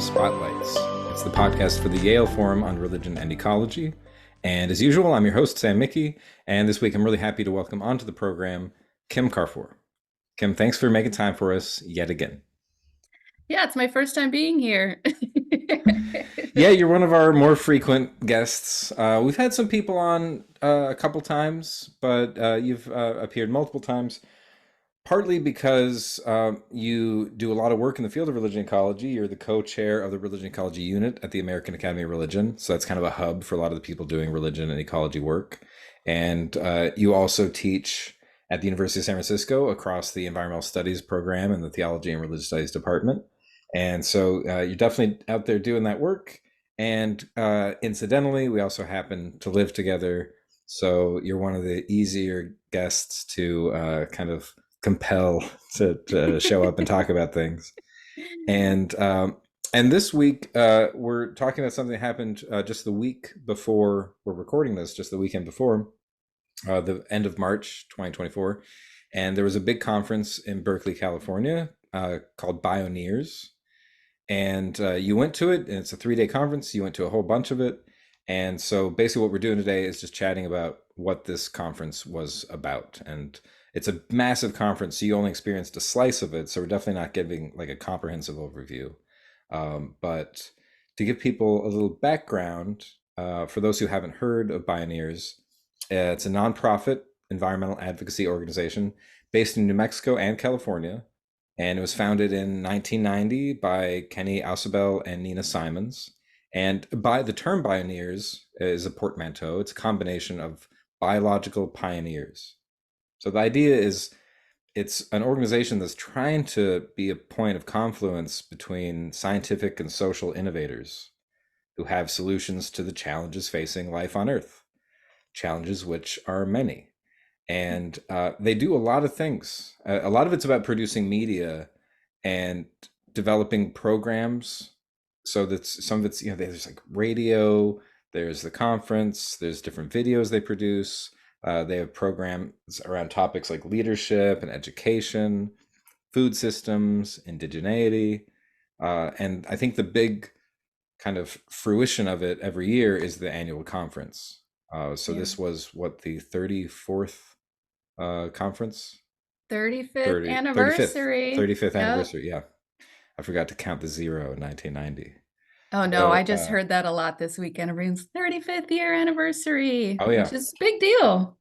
Spotlights. It's the podcast for the Yale Forum on Religion and Ecology. And as usual, I'm your host, Sam Mickey. And this week, I'm really happy to welcome onto the program Kim Carfore. Kim, thanks for making time for us yet again. Yeah, it's my first time being here. Yeah, you're one of our more frequent guests. We've had some people on a couple times, but you've appeared multiple times. Partly because you do a lot of work in the field of religion ecology. You're the co-chair of the religion ecology unit at the American Academy of Religion. So that's kind of a hub for a lot of the people doing religion and ecology work. And you also teach at the University of San Francisco across the environmental studies program and the theology and religious studies department. And so you're definitely out there doing that work. And incidentally, we also happen to live together. So you're one of the easier guests to kind of compel to show up and talk about things. And this week we're talking about something that happened just the week before we're recording this, just the weekend before the end of March 2024. And there was a big conference in Berkeley, California called Bioneers. And you went to it, and it's a 3-day conference. You went to a whole bunch of it. And so basically what we're doing today is just chatting about what this conference was about. And it's a massive conference, so you only experienced a slice of it. So we're definitely not giving like a comprehensive overview. But to give people a little background, for those who haven't heard of Bioneers, it's a nonprofit environmental advocacy organization based in New Mexico and California. And it was founded in 1990 by Kenny Ausubel and Nina Simons. And by the term Bioneers is a portmanteau. It's a combination of biological pioneers. So the idea is it's an organization that's trying to be a point of confluence between scientific and social innovators who have solutions to the challenges facing life on Earth, challenges which are many. And they do a lot of things. A lot of it's about producing media and developing programs. So that's some of it's, there's like radio, there's the conference, there's different videos they produce. They have programs around topics like leadership and education, food systems, indigeneity. And I think the big kind of fruition of it every year is the annual conference. So Yeah. this was what, the 34th conference? 35th 35th anniversary. 35th Yep. anniversary. Yeah. I forgot to count the zero in 1990. Oh no, I So, just heard that a lot this weekend. Everyone's 35th year anniversary, oh which yeah, is a big deal.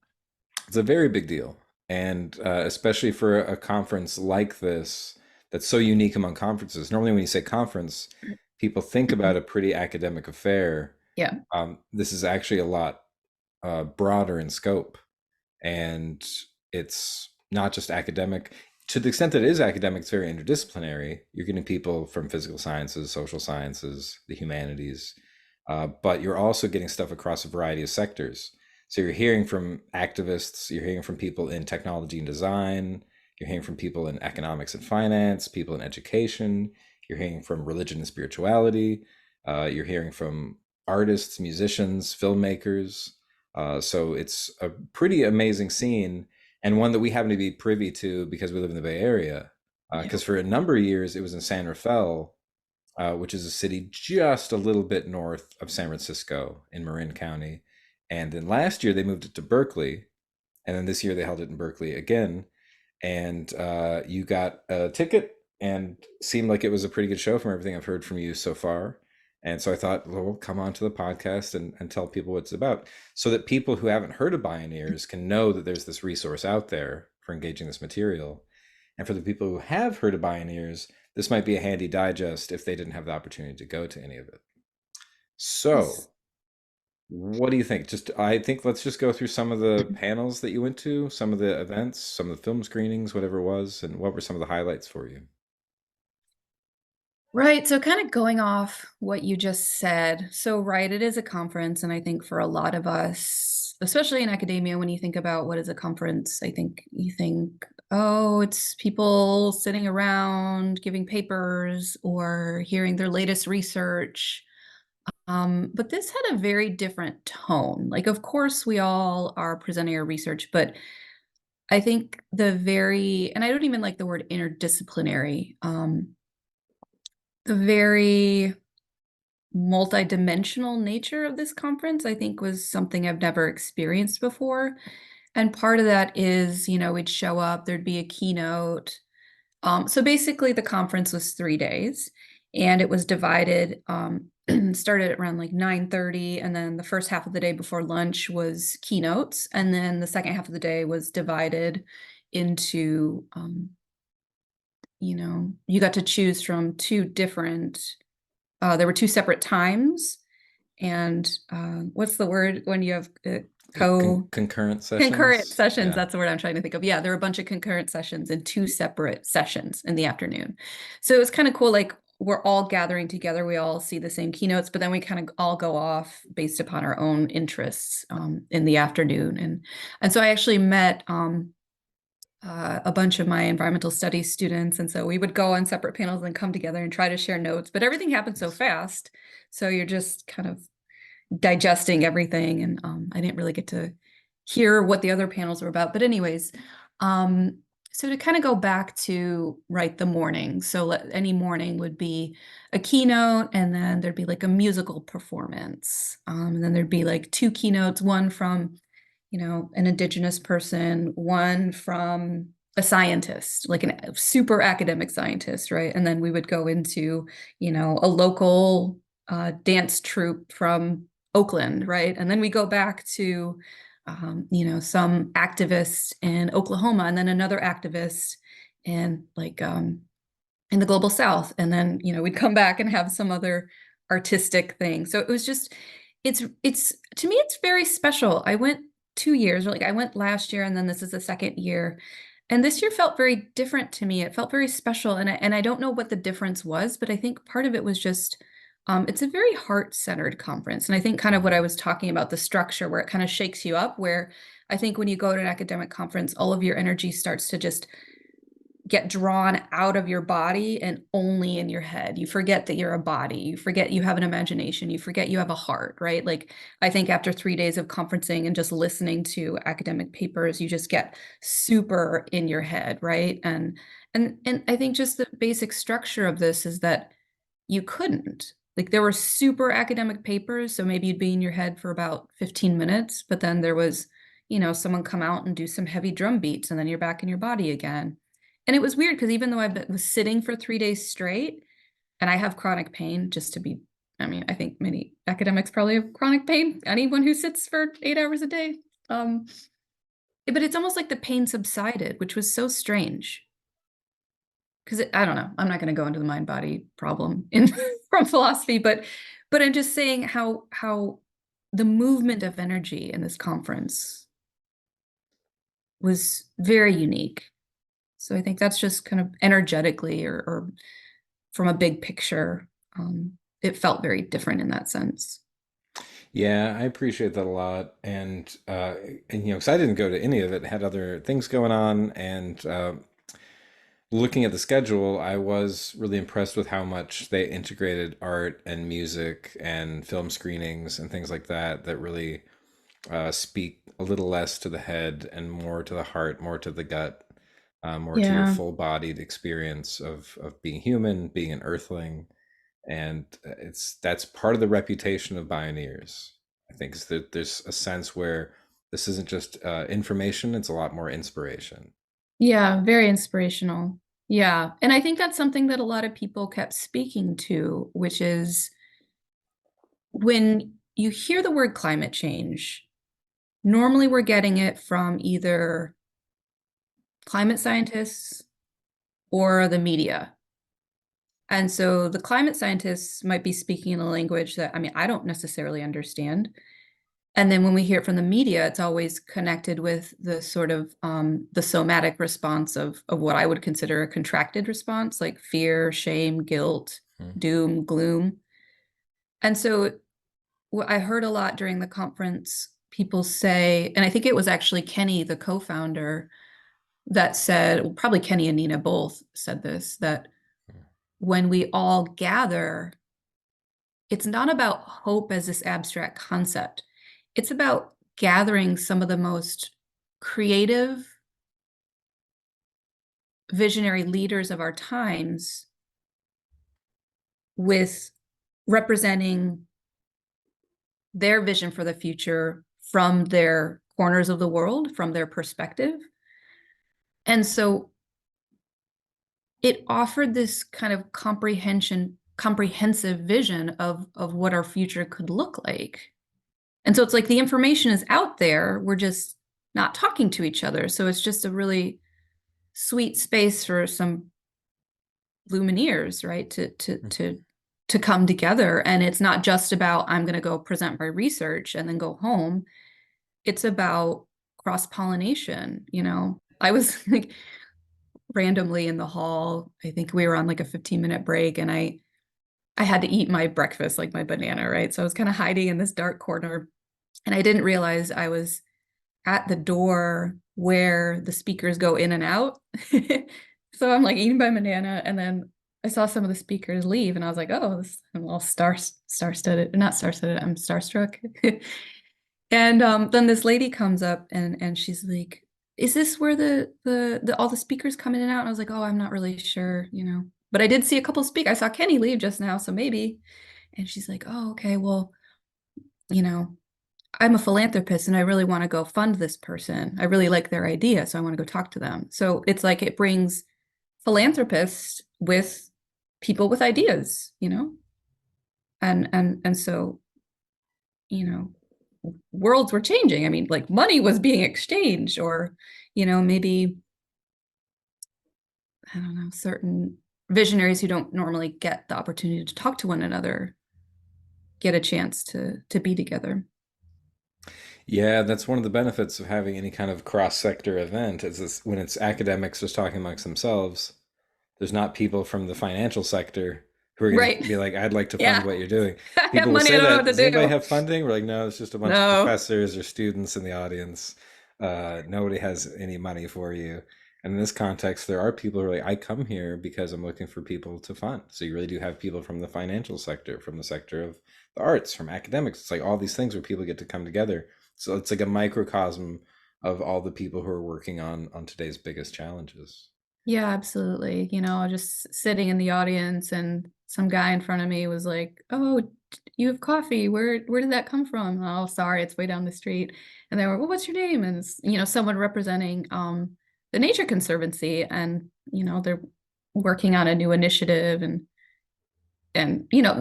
it's a very big deal. And especially for a conference like this, that's so unique among conferences. Normally, when you say conference, people think about a pretty academic affair. Yeah. This is actually a lot broader in scope. And it's not just academic. To the extent that it is academic, it's very interdisciplinary. You're getting people from physical sciences, social sciences, the humanities, but you're also getting stuff across a variety of sectors. So you're hearing from activists, you're hearing from people in technology and design, you're hearing from people in economics and finance, people in education, you're hearing from religion and spirituality, you're hearing from artists, musicians, filmmakers. So it's a pretty amazing scene, and one that we happen to be privy to because we live in the Bay Area. Yeah. Because for a number of years, it was in San Rafael, which is a city just a little bit north of San Francisco in Marin County. And then last year, they moved it to Berkeley. And then this year, they held it in Berkeley again. And you got a ticket and seemed like it was a pretty good show from everything I've heard from you so far. And so I thought, well, we'll come on to the podcast and tell people what it's about so that people who haven't heard of Bioneers can know that there's this resource out there for engaging this material. And for the people who have heard of Bioneers, this might be a handy digest if they didn't have the opportunity to go to any of it. Yes. So, what do you think? I think let's just go through some of the panels that you went to, some of the events, some of the film screenings, whatever it was, and what were some of the highlights for you? Right. So, kind of going off what you just said. So, right, it is a conference. And I think for a lot of us, especially in academia, when you think about what is a conference, I think you think, oh, it's people sitting around giving papers or hearing their latest research. But this had a very different tone. Like, of course, we all are presenting our research, but I think and I don't even like the word interdisciplinary. The very multidimensional nature of this conference, I think, was something I've never experienced before. And part of that is, we'd show up, there'd be a keynote. So basically, the conference was 3 days, and it was divided. Started at around like 9:30, and then the first half of the day before lunch was keynotes, and then the second half of the day was divided into, you got to choose from two different. There were two separate times, and what's the word when you have Concurrent concurrent sessions. sessions? Yeah. That's the word I'm trying to think of. Yeah, there were a bunch of concurrent sessions and two separate sessions in the afternoon. So it was kind of cool. Like, we're all gathering together. We all see the same keynotes, but then we kind of all go off based upon our own interests in the afternoon. And so I actually met a bunch of my environmental studies students. And so we would go on separate panels and come together and try to share notes, but everything happened so fast. So you're just kind of digesting everything. And I didn't really get to hear what the other panels were about. But anyways, so to kind of go back to the morning. So any morning would be a keynote, and then there'd be like a musical performance. And then there'd be like two keynotes, one from an Indigenous person, one from a scientist, like a super academic scientist, right? And then we would go into, a local dance troupe from Oakland, right? And then we go back to, some activist in Oklahoma, and then another activist in in the global South. And then, we'd come back and have some other artistic thing. So it was just, it's to me, it's very special. I went 2 years, or like I went last year, and then this is the second year. And this year felt very different to me. It felt very special. And I don't know what the difference was, but I think part of it was just, it's a very heart-centered conference. And I think kind of what I was talking about, the structure where it kind of shakes you up, where I think when you go to an academic conference, all of your energy starts to just get drawn out of your body and only in your head. You forget that you're a body. You forget you have an imagination. You forget you have a heart, right? Like, I think after 3 days of conferencing and just listening to academic papers, you just get super in your head, right? And I think just the basic structure of this is that you couldn't. Like, there were super academic papers, so maybe you'd be in your head for about 15 minutes, but then there was, someone come out and do some heavy drum beats, and then you're back in your body again. And it was weird because even though was sitting for 3 days straight, and I have chronic pain, just to be, I mean, I think many academics probably have chronic pain, anyone who sits for 8 hours a day. But it's almost like the pain subsided, which was so strange. Because I don't know, I'm not going to go into the mind body problem in from philosophy, but I'm just saying how the movement of energy in this conference was very unique. So I think that's just kind of energetically, or from a big picture, it felt very different in that sense. Yeah, I appreciate that a lot, and because I didn't go to any of it, had other things going on, and looking at the schedule, I was really impressed with how much they integrated art and music and film screenings and things like that that really speak a little less to the head and more to the heart, more to the gut, more to your Yeah. full-bodied experience of being human, being an earthling, and that's part of the reputation of Bioneers. I think is that there's a sense where this isn't just information; it's a lot more inspiration. Yeah, very inspirational. Yeah. And I think that's something that a lot of people kept speaking to, which is when you hear the word climate change, normally we're getting it from either climate scientists or the media. And so the climate scientists might be speaking in a language that, I mean, I don't necessarily understand. And then when we hear it from the media, it's always connected with the sort of the somatic response of what I would consider a contracted response, like fear, shame, guilt, Mm. doom, gloom. And so what I heard a lot during the conference, people say, and I think it was actually Kenny, the co-founder, that said, well, probably Kenny and Nina both said this, that when we all gather, it's not about hope as this abstract concept. It's about gathering some of the most creative, visionary leaders of our times with representing their vision for the future from their corners of the world, from their perspective. And so it offered this kind of comprehensive vision of what our future could look like. And so it's like the information is out there, we're just not talking to each other. So it's just a really sweet space for some lumineers, right, to come together. And it's not just about I'm going to go present my research and then go home. It's about cross-pollination. I was like randomly in the hall. I think we were on like a 15-minute break, and I had to eat my breakfast, like my banana, right? So I was kind of hiding in this dark corner, and I didn't realize I was at the door where the speakers go in and out. So I'm like eating my banana, and then I saw some of the speakers leave, and I was like, "Oh, I'm all star-studded, not star-studded. I'm starstruck." And then this lady comes up, and she's like, "Is this where the all the speakers come in and out?" And I was like, "Oh, I'm not really sure. But I did see a couple speak. I saw Kenny leave just now, so maybe." And she's like, "Oh, okay. Well, you know, I'm a philanthropist and I really want to go fund this person. I really like their idea, so I want to go talk to them." So it's like it brings philanthropists with people with ideas. And so, you know, worlds were changing. I mean, like money was being exchanged, or, maybe, I don't know, certain visionaries who don't normally get the opportunity to talk to one another get a chance to be together. Yeah, that's one of the benefits of having any kind of cross-sector event is this, when it's academics just talking amongst themselves, there's not people from the financial sector who are going to Right. be like, I'd like to fund Yeah. what you're doing. I have People will money, I say don't know that. what Does to anybody do. have funding? We're like, no, it's just a bunch of No. professors or students in the audience. Nobody has any money for you. And in this context, there are people who are like, I come here because I'm looking for people to fund. So you really do have people from the financial sector, from the sector of the arts, from academics. It's like all these things where people get to come together. So it's like a microcosm of all the people who are working on today's biggest challenges. Yeah, absolutely. Just sitting in the audience, and some guy in front of me was like, "Oh, you have coffee. Where did that come from?" "Oh, sorry, it's way down the street." And they were, "Well, what's your name?" And it's, someone representing the Nature Conservancy, and they're working on a new initiative, and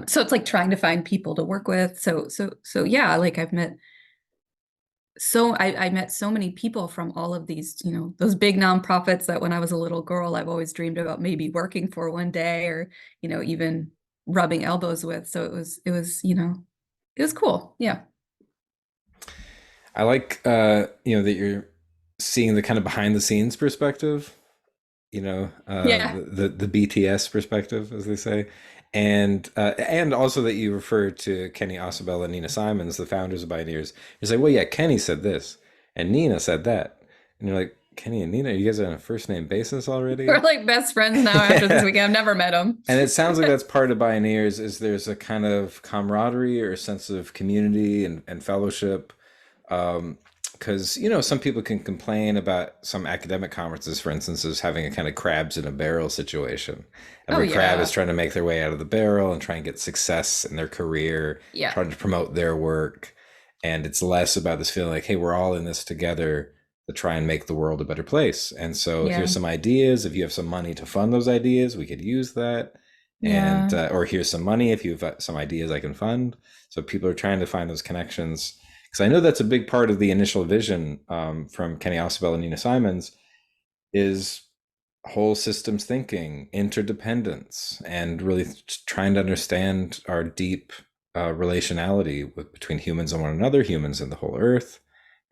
so it's like trying to find people to work with. So yeah, like I met so many people from all of these, those big nonprofits that when I was a little girl, I've always dreamed about maybe working for one day, or, even rubbing elbows with. So it was cool. Yeah. I like that you're seeing the kind of behind the scenes perspective, Yeah. the BTS perspective, as they say, and also that you referred to Kenny Ausubel and Nina Simons, the founders of Bioneers. You're like, well, yeah, Kenny said this, and Nina said that, and you're like, Kenny and Nina, you guys are on a first name basis We're already? like best friends now after this Yeah. weekend. I've never met them. And it sounds like that's part of Bioneers is there's a kind of camaraderie or a sense of community and fellowship. Because, some people can complain about some academic conferences, for instance, as having a kind of crabs in a barrel situation. Oh, Every crab is yeah. trying to make their way out of the barrel and try and get success in their career, Yeah. trying to promote their work. And it's less about this feeling like, hey, we're all in this together to try and make the world a better place. And so Yeah. here's some ideas. If you have some money to fund those ideas, we could use that. And Yeah. or here's some money if you have some ideas I can fund. So people are trying to find those connections because I know that's a big part of the initial vision from Kenny Ausubel and Nina Simons is whole systems thinking, interdependence, and really trying to understand our deep relationality between humans and one another, humans and the whole earth.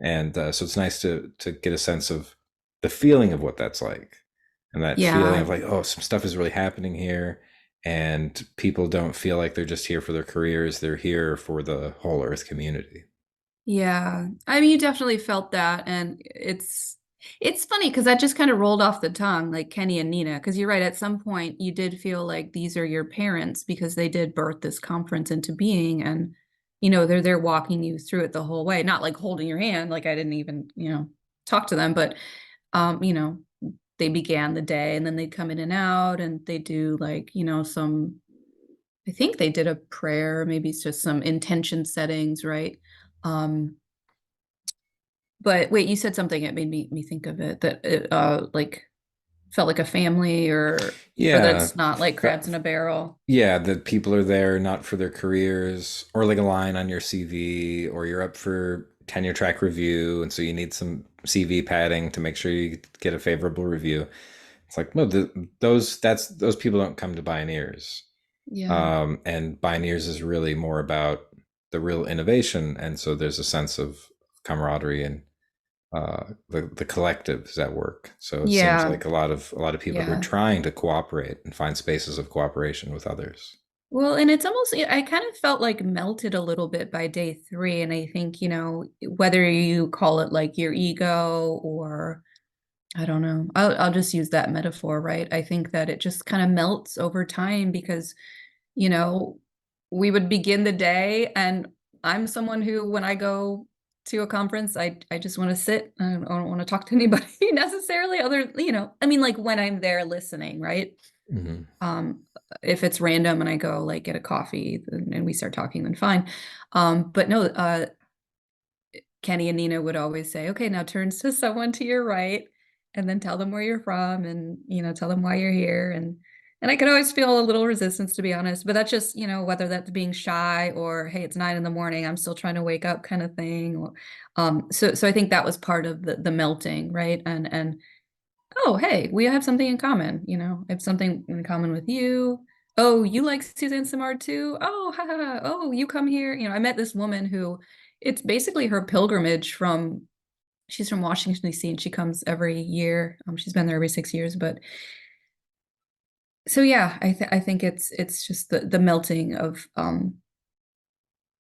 And so it's nice to get a sense of the feeling of what that's like, and that feeling Yeah. of like, oh, some stuff is really happening here, and people don't feel like they're just here for their careers; they're here for the whole earth community. Yeah. I mean, you definitely felt that. And it's funny because that just kind of rolled off the tongue, like Kenny and Nina, because you're right, at some point you did feel like these are your parents because they did birth this conference into being, and they're there walking you through it the whole way, not like holding your hand, like I didn't even, talk to them, but um, you know, they began the day, and then they'd come in and out, and they do like, some I think they did a prayer, maybe it's just some intention settings, right? Um, but wait, you said something that made me think of it, that it like felt like a family, or that Yeah, it's not like crabs in a barrel. yeah, that people are there not for their careers or like a line on your CV, or you're up for tenure track review, and so you need some CV padding to make sure you get a favorable review. It's like, no, those people don't come to Bioneers. Yeah. And Bioneers is really more about the real innovation, and so there's a sense of camaraderie and the collectives at work. So it seems Yeah. like a lot of people who are Yeah. trying to cooperate and find spaces of cooperation with others. Well, and it's almost, I kind of felt like melted a little bit by day three. And I think, whether you call it like your ego, or I don't know, I'll just use that metaphor, right? I think that it just kind of melts over time because, you know, we would begin the day, and I'm someone who, when I go to a conference, I just want to sit. I don't want to talk to anybody necessarily, I mean, like when I'm there listening, right? Hmm. Um, if it's random and I go like get a coffee and we start talking, then fine. But no, Kenny and Nina would always say, okay, now turns to someone to your right, and then tell them where you're from, and tell them why you're here. And I could always feel a little resistance, to be honest, but that's just, whether that's being shy or, hey, it's 9 in the morning, I'm still trying to wake up kind of thing. Or, so I think that was part of the melting, right? And oh, hey, we have something in common. I have something in common with you. Oh, you like Suzanne Simard too? Oh, ha, ha, ha. Oh, you come here. I met this woman who, it's basically her pilgrimage she's from Washington, D.C., and she comes every year. She's been there every 6 years. But so, yeah, I think it's just the melting of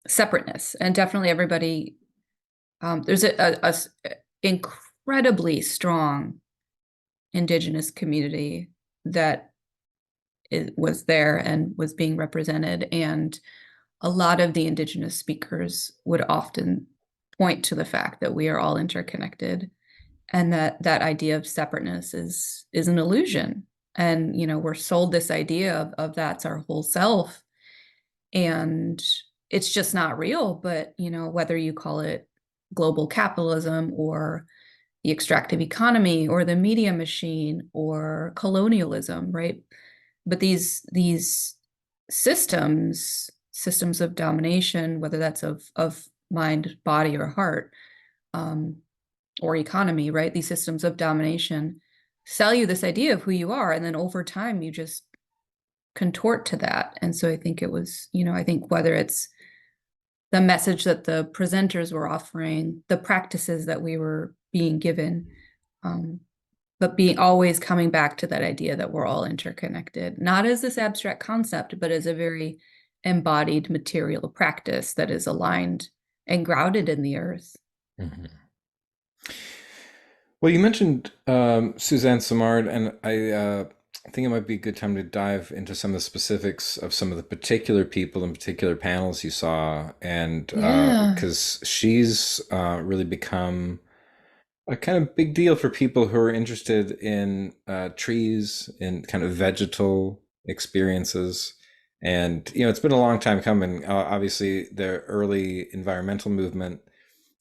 separateness. And definitely everybody, there's incredibly strong Indigenous community that it was there and was being represented. And a lot of the Indigenous speakers would often point to the fact that we are all interconnected, and that idea of separateness is an illusion. And we're sold this idea of that's our whole self, and it's just not real. But whether you call it global capitalism, or the extractive economy, or the media machine, or colonialism, right? But these systems of domination, whether that's of mind, body, or heart, um, or economy, right? These systems of domination sell you this idea of who you are, and then over time you just contort to that. And so I think it was, I think whether it's the message that the presenters were offering, the practices that we were being given, um, but being always coming back to that idea that we're all interconnected, not as this abstract concept, but as a very embodied material practice that is aligned and grounded in the earth. Hmm. Well, you mentioned Suzanne Simard, and I think it might be a good time to dive into some of the specifics of some of the particular people and particular panels you saw, and Yeah. because she's really become a kind of big deal for people who are interested in trees and kind of vegetal experiences. And it's been a long time coming. Obviously, the early environmental movement,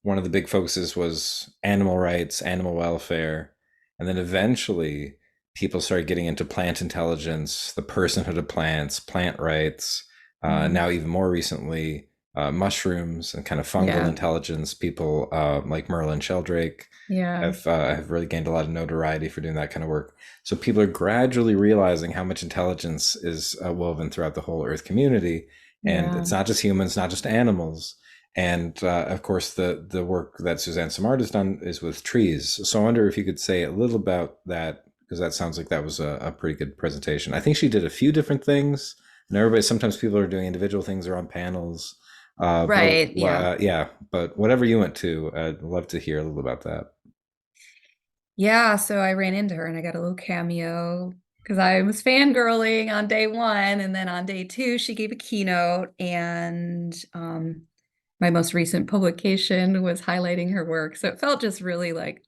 one of the big focuses was animal rights, animal welfare, and then eventually people started getting into plant intelligence, the personhood of plants, plant rights. Mm. Now, even more recently, mushrooms and kind of fungal Yeah. intelligence. People like Merlin Sheldrake Yeah. have really gained a lot of notoriety for doing that kind of work. So people are gradually realizing how much intelligence is woven throughout the whole Earth community, and Yeah. it's not just humans, not just animals. And of course, the work that Suzanne Simard has done is with trees. So I wonder if you could say a little about that, because that sounds like that was a pretty good presentation. I think she did a few different things, and everybody, sometimes people are doing individual things or on panels. Right. Yeah. Yeah, but whatever you went to, I'd love to hear a little about that. Yeah. So I ran into her and I got a little cameo because I was fangirling on day one. And then on day two, she gave a keynote. And my most recent publication was highlighting her work. So it felt just really like,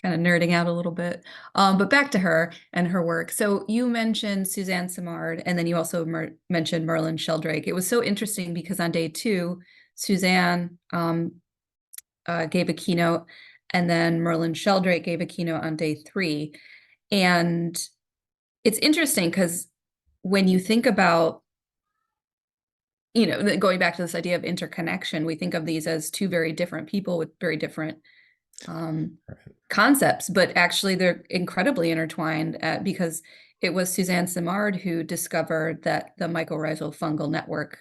kind of nerding out a little bit. But back to her and her work. So you mentioned Suzanne Simard, and then you also mentioned Merlin Sheldrake. It was so interesting because on day two, Suzanne gave a keynote, and then Merlin Sheldrake gave a keynote on day three. And it's interesting because when you think about, going back to this idea of interconnection, we think of these as two very different people with very different concepts, but actually they're incredibly intertwined because it was Suzanne Simard who discovered that the mycorrhizal fungal network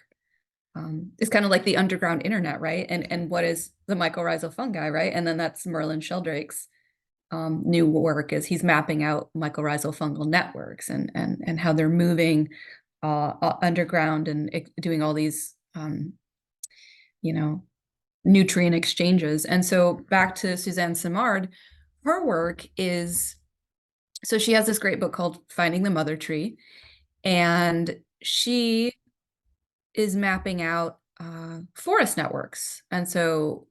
is kind of like the underground internet, right? And what is the mycorrhizal fungi, right? And then that's Merlin Sheldrake's new work is he's mapping out mycorrhizal fungal networks and how they're moving underground and doing all these nutrient exchanges. And so back to Suzanne Simard, her work is, so she has this great book called Finding the Mother Tree, and she is mapping out forest networks. And so,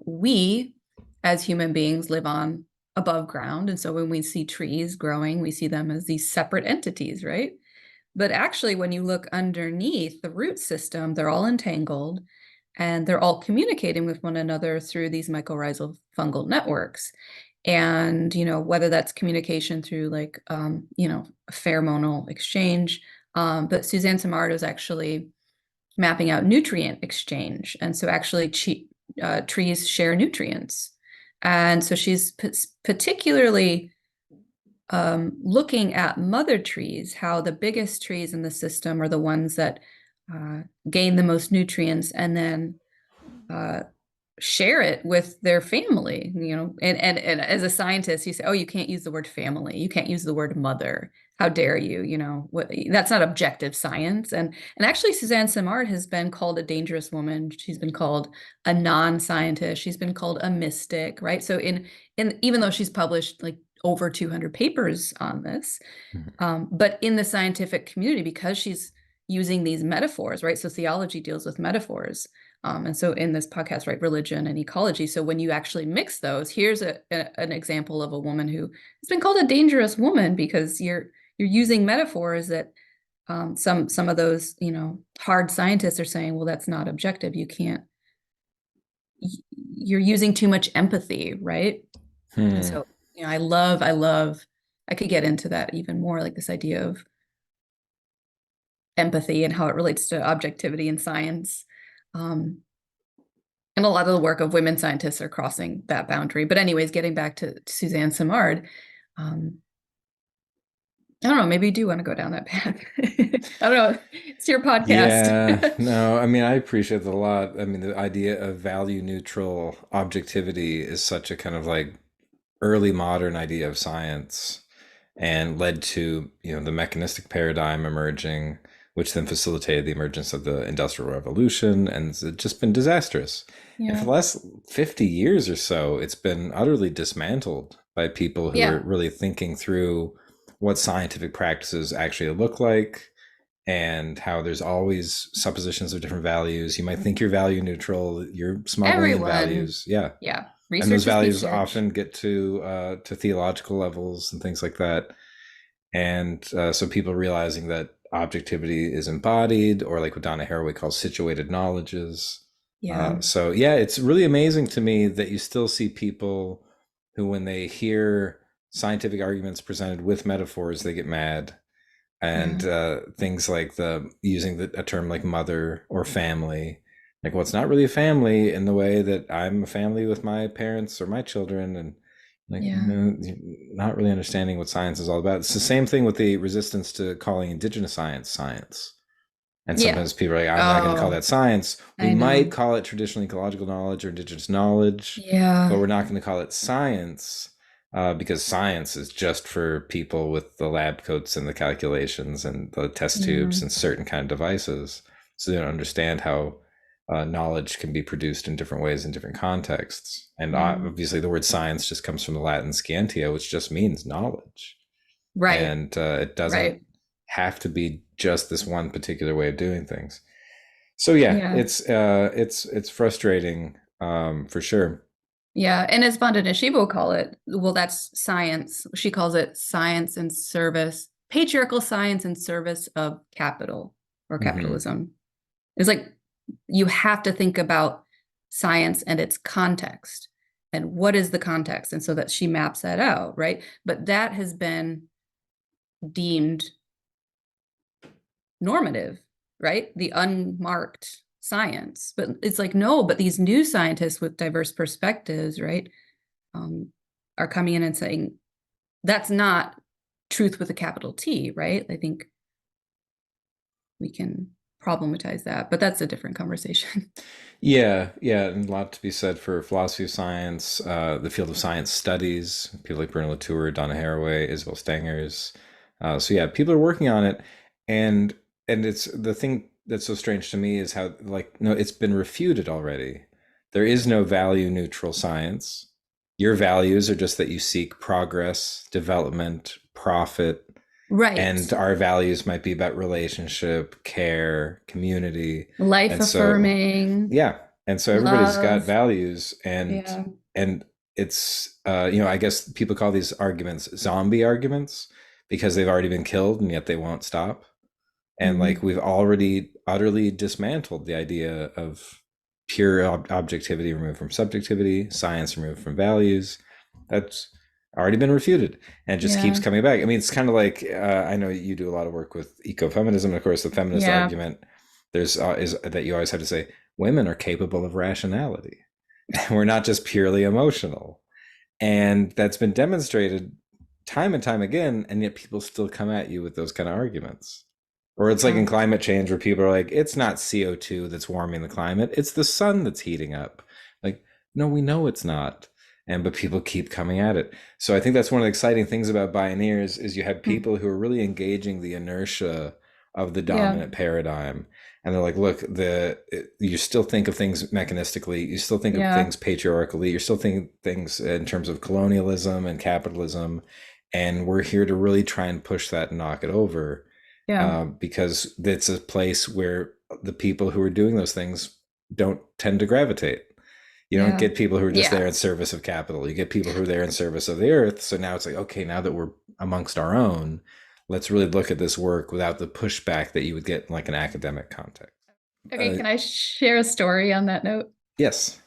we as human beings live on above ground. And so when we see trees growing, we see them as these separate entities, right? But actually, when you look underneath the root system, they're all entangled and they're all communicating with one another through these mycorrhizal fungal networks. And, whether that's communication through like, pheromonal exchange. But Suzanne Simard is actually mapping out nutrient exchange. And so actually trees share nutrients. And so she's particularly looking at mother trees, how the biggest trees in the system are the ones that gain the most nutrients and then share it with their family, and as a scientist, you say, oh, you can't use the word family. You can't use the word mother. How dare you? That's not objective science. And actually, Suzanne Simard has been called a dangerous woman. She's been called a non-scientist. She's been called a mystic, right? So in even though she's published like over 200 papers on this, but in the scientific community, because she's using these metaphors, right? Sociology deals with metaphors. And so in this podcast, right, religion and ecology. So when you actually mix those, here's an example of a woman who has been called a dangerous woman because you're using metaphors that some of those, hard scientists are saying, well, that's not objective. You can't, you're using too much empathy, right? And so, I love, I could get into that even more, like this idea of empathy and how it relates to objectivity in science. And a lot of the work of women scientists are crossing that boundary. But anyways, getting back to Suzanne Simard, I don't know, maybe you do want to go down that path. I don't know. It's your podcast. Yeah, no, I mean, I appreciate that a lot. I mean, the idea of value neutral objectivity is such a kind of like early modern idea of science and led to, the mechanistic paradigm emerging, which then facilitated the emergence of the Industrial Revolution, and it's just been disastrous. And for Yeah. the last 50 years or so, it's been utterly dismantled by people who are Yeah. really thinking through what scientific practices actually look like and how there's always suppositions of different values. You might think you're value neutral, you're smuggling in Everyone. values. Yeah. Yeah. And those Research is values research. often get to theological levels and things like that. And so people realizing that objectivity is embodied, or like what Donna Haraway calls situated knowledges. Yeah. So yeah, it's really amazing to me that you still see people who, when they hear scientific arguments presented with metaphors, they get mad. And Yeah. things like the using a term like mother or family, like, well, it's not really a family in the way that I'm a family with my parents or my children, and like, Yeah. you're not really understanding what science is all about. It's the same thing with the resistance to calling indigenous science science. And Yeah. sometimes people are like, I'm not going to call Oh, that science. We I might know. call it traditional ecological knowledge or indigenous knowledge, but Yeah. we're not going to call it science, because science is just for people with the lab coats and the calculations and the test Yeah. tubes and certain kind of devices. So they don't understand how knowledge can be produced in different ways in different contexts. And Yeah. obviously, the word science just comes from the Latin scientia, which just means knowledge. Right. And it doesn't Right. have to be just this one particular way of doing things. So yeah, Yeah. it's frustrating, for sure. Yeah, and as Vandana Shiva will call it, well, that's science. She calls it science in service, patriarchal science in service of capital or Hmm. capitalism. It's like you have to think about science and its context and what is the context, and so that she maps that out, right? But that has been deemed normative, right? The unmarked science. But it's like, no, but these new scientists with diverse perspectives, right, um, are coming in and saying that's not truth with a capital T, right? I think we can problematize that, but that's a different conversation. Yeah, yeah, and a lot to be said for philosophy of science, the field of science studies, people like Bruno Latour, Donna Haraway, Isabel Stengers. So yeah, people are working on it, and it's the thing that's so strange to me is how like no, it's been refuted already. There is no value neutral science. Your values are just that you seek progress, development, profit, Right. and our values might be about relationship, care, community. Life And so affirming, yeah, and so everybody's got love. values, Yeah. and it's I guess people call these arguments zombie arguments because they've already been killed and yet they won't stop. And like Mm-hmm. we've already utterly dismantled the idea of pure objectivity removed from subjectivity, science removed from values. That's already been refuted and it just keeps Yeah. coming back. I mean, it's kind of like I know you do a lot of work with ecofeminism, and of course, the feminist Yeah. argument there's is that you always have to say women are capable of rationality. We're not just purely emotional, and that's been demonstrated time and time again, and yet people still come at you with those kind of arguments. Or it's like Yeah. in climate change where people are like, it's not CO2 that's warming the climate, it's the sun that's heating up. Like, no, we know it's not. And but people keep coming at it. So I think that's one of the exciting things about Bioneers is you have Mm. people who are really engaging the inertia of the Yeah. dominant paradigm. And they're like, look, you still think of things mechanistically, you still think of Yeah. things patriarchally, you're still thinking things in terms of colonialism and capitalism, and we're here to really try and push that and knock it over, Yeah. because it's a place where the people who are doing those things don't tend to gravitate. You don't Yeah. get people who are just Yeah. there in service of capital. You get people who are there in service of the earth. So now it's like, okay, now that we're amongst our own, let's really look at this work without the pushback that you would get in like an academic context. Okay, Uh, can I share a story on that note? yes.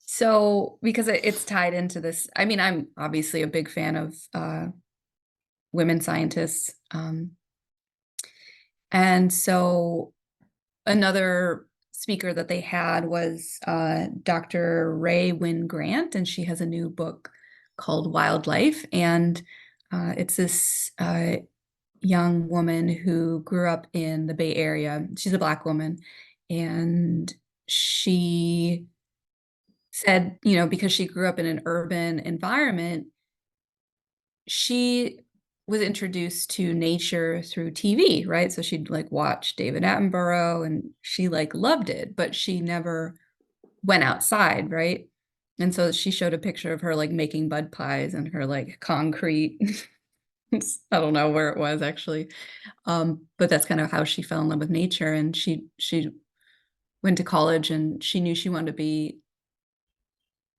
So, because it's tied into this, I mean, I'm obviously a big fan of women scientists. And so another speaker that they had was Dr. Ray Wynn Grant, and she has a new book called Wildlife. And it's this young woman who grew up in the Bay Area. She's a Black woman. And she said, because she grew up in an urban environment, she was introduced to nature through TV, right? So she'd like watch David Attenborough and she like loved it, but she never went outside, right? And so she showed a picture of her like making bud pies and her like concrete. I don't know where it was actually. But that's kind of how she fell in love with nature. And she went to college and she knew she wanted to be,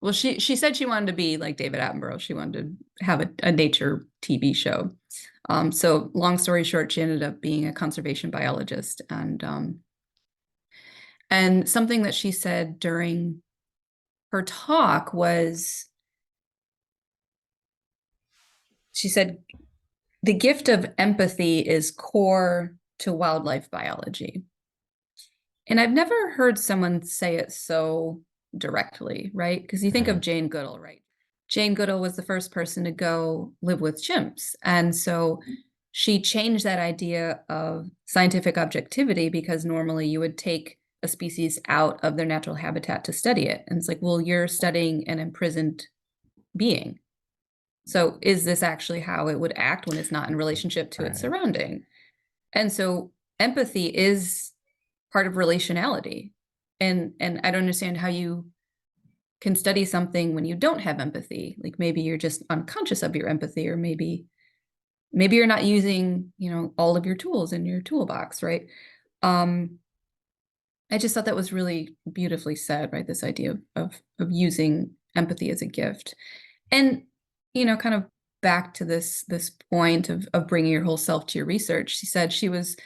well, she said she wanted to be like David Attenborough. She wanted to have a nature TV show. So long story short, she ended up being a conservation biologist. And something that she said during her talk was, she said, the gift of empathy is core to wildlife biology. And I've never heard someone say it so directly, right? Because you think of Mhm. Jane Goodall, right? Jane Goodall was the first person to go live with chimps. And so she changed that idea of scientific objectivity because normally you would take a species out of their natural habitat to study it. And it's like, well, you're studying an imprisoned being. So is this actually how it would act when it's not in relationship to its Right. surrounding? And so empathy is part of relationality. And I don't understand how you can study something when you don't have empathy. Like maybe you're just unconscious of your empathy, or maybe you're not using, all of your tools in your toolbox, right? I just thought that was really beautifully said, right? This idea of using empathy is a gift. And, kind of back to this point of bringing your whole self to your research, she said she was,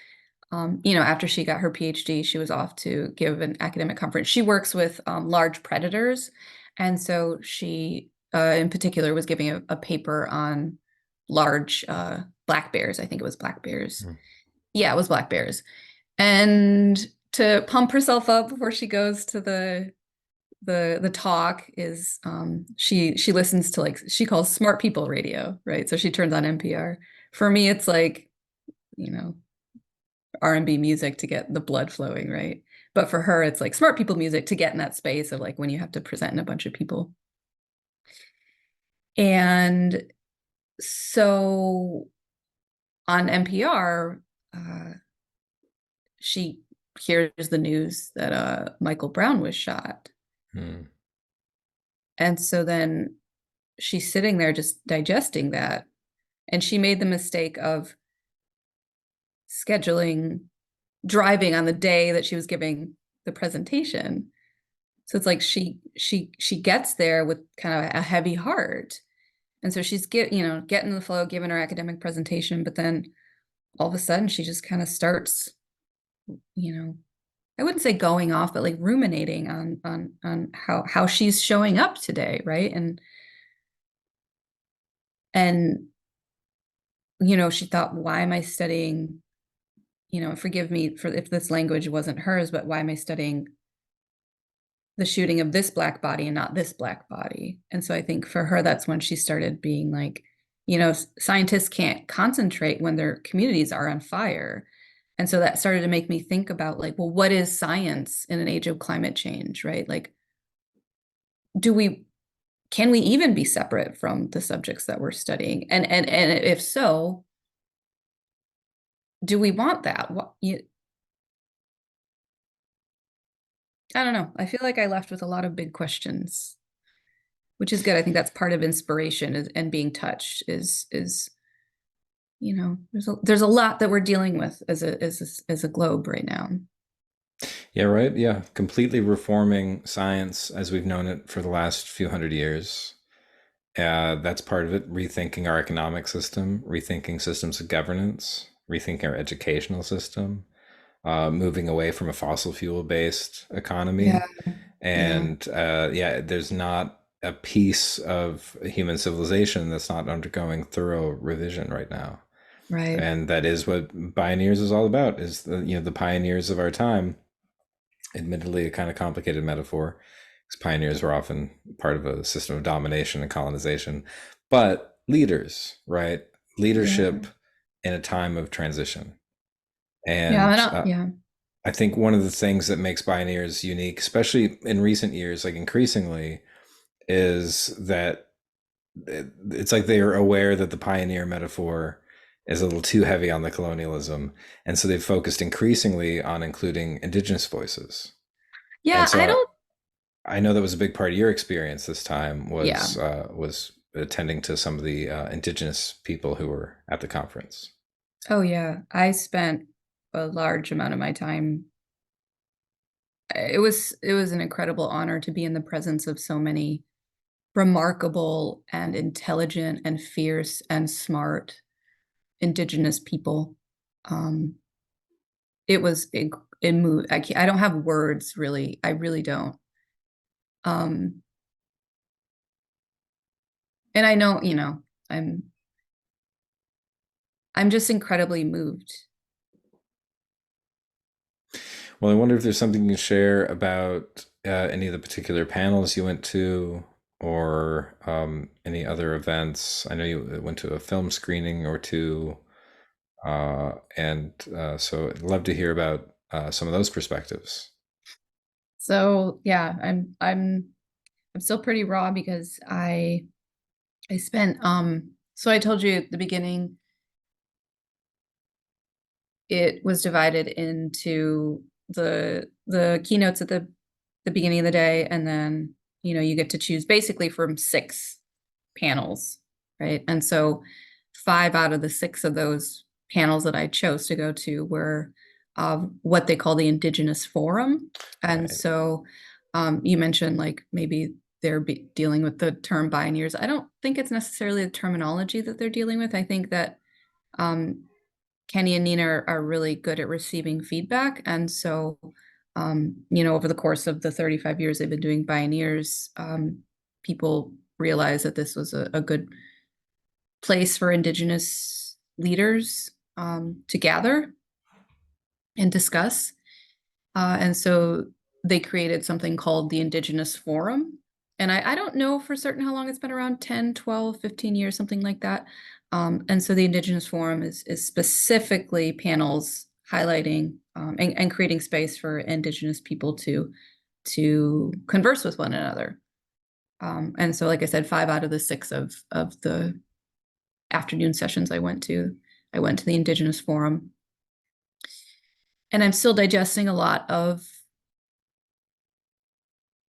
after she got her PhD, she was off to give an academic conference. She works with large predators. And so she, in particular, was giving a paper on large black bears. I think it was black bears. Mm. Yeah, it was black bears. And to pump herself up before she goes to the talk is she listens to, like, she calls smart people radio, right? So she turns on NPR. For me, it's like, you know, R&B music to get the blood flowing, right? But for her, it's like smart people music to get in that space of like when you have to present in a bunch of people. And so on NPR, she hears the news that Michael Brown was shot. Mm. And so then she's sitting there just digesting that. And she made the mistake of driving on the day that she was giving the presentation. So it's like she gets there with kind of a heavy heart. And so she's getting the flow, giving her academic presentation, but then all of a sudden she just kind of starts, I wouldn't say going off, but like ruminating on how she's showing up today, right? And she thought, why am I studying, forgive me for if this language wasn't hers, but why am I studying the shooting of this black body and not this black body? And so I think for her, that's when she started being like, scientists can't concentrate when their communities are on fire. And so that started to make me think about, like, well, what is science in an age of climate change, right? Like, can we even be separate from the subjects that we're studying? And if so, do we want that? I don't know. I feel like I left with a lot of big questions, which is good. I think that's part of inspiration and being touched is there's a lot that we're dealing with as a globe right now. Yeah, right. Yeah, completely reforming science as we've known it for the last few hundred years. That's part of it. Rethinking our economic system, rethinking systems of governance, rethinking our educational system, moving away from a fossil fuel based Yeah, economy. yeah, And yeah, there's not a piece of human civilization that's not undergoing thorough revision right now. right. And that is what Bioneers is all about, is the pioneers of our time. Admittedly, a kind of complicated metaphor, because pioneers were often part of a system of domination and colonization, but leaders, right? Yeah, Leadership in a time of transition. yeah, And yeah, I think one of the things that makes Bioneers unique, especially in recent years, like increasingly, is that it's like they are aware that the pioneer metaphor is a little too heavy on the colonialism, and so they've focused increasingly on including indigenous voices. And yeah. so I don't. I know that was a big part of your experience this time Yeah. was attending to some of the indigenous people who were at the conference. Oh, yeah. I spent a large amount of my time. It was an incredible honor to be in the presence of so many remarkable and intelligent and fierce and smart indigenous people. Um, it moved. I don't have words really. I really don't. Um, and I know, I'm I'm just incredibly moved. Well, I wonder if there's something you can share about any of the particular panels you went to, or any other events. I know you went to a film screening or two, and so I'd love to hear about some of those perspectives. So yeah, I'm still pretty raw because I spent so I told you at the beginning it was divided into the keynotes at the beginning of the day, and then you get to choose basically from six panels, right? And so five out of the six of those panels that I chose to go to were what they call the Indigenous Forum. And Right. so you mentioned like maybe they're dealing with the term Bioneers. I don't think it's necessarily the terminology that they're dealing with. I think that Kenny and Nina are really good at receiving feedback. And so, over the course of the 35 years they've been doing Bioneers, people realized that this was a good place for Indigenous leaders to gather and discuss. And so they created something called the Indigenous Forum. And I don't know for certain how long it's been around, 10, 12, 15 years, something like that. And so the Indigenous Forum is specifically panels highlighting and creating space for Indigenous people to converse with one another. And so, like I said, 5 out of the 6 of the afternoon sessions I went to the Indigenous Forum. And I'm still digesting a lot of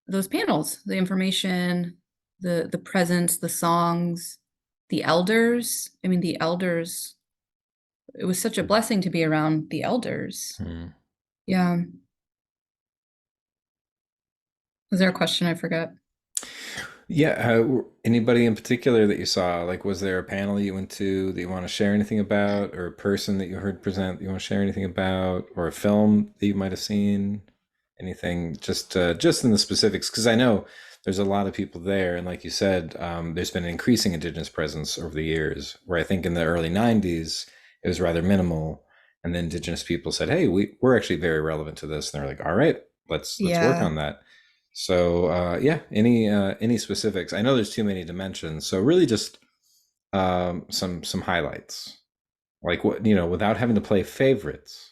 those panels, the information, the presence, the songs, the elders. I mean, the elders, it was such a blessing to be around the elders. Yeah. Was there a question I forgot? Yeah. Anybody in particular that you saw? Like, was there a panel you went to that you want to share anything about, or a person that you heard present that you want to share anything about, or a film that you might have seen? Anything just in the specifics? Because I know there's a lot of people there, and like you said, there's been an increasing Indigenous presence over the years. Where I think in the early '90s it was rather minimal, and then Indigenous people said, "Hey, we're actually very relevant to this," and they're like, "All right, let's work on that." So yeah, any specifics? I know there's too many to mention, so really just some highlights, like what without having to play favorites.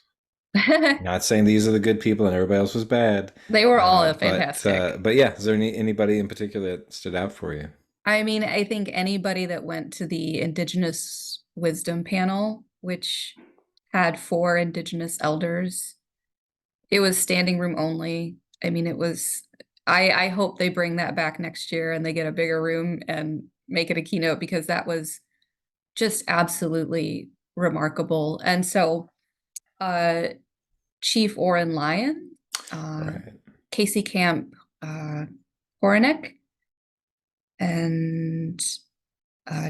Not saying these are the good people and everybody else was bad. They were all fantastic. But yeah, is there anybody in particular that stood out for you? I mean, I think anybody that went to the Indigenous Wisdom panel, which had 4 Indigenous elders, it was standing room only. I mean, it was, I hope they bring that back next year and they get a bigger room and make it a keynote, because that was just absolutely remarkable. And so, Chief Oren Lyon, Right. Casey Camp Horinek, and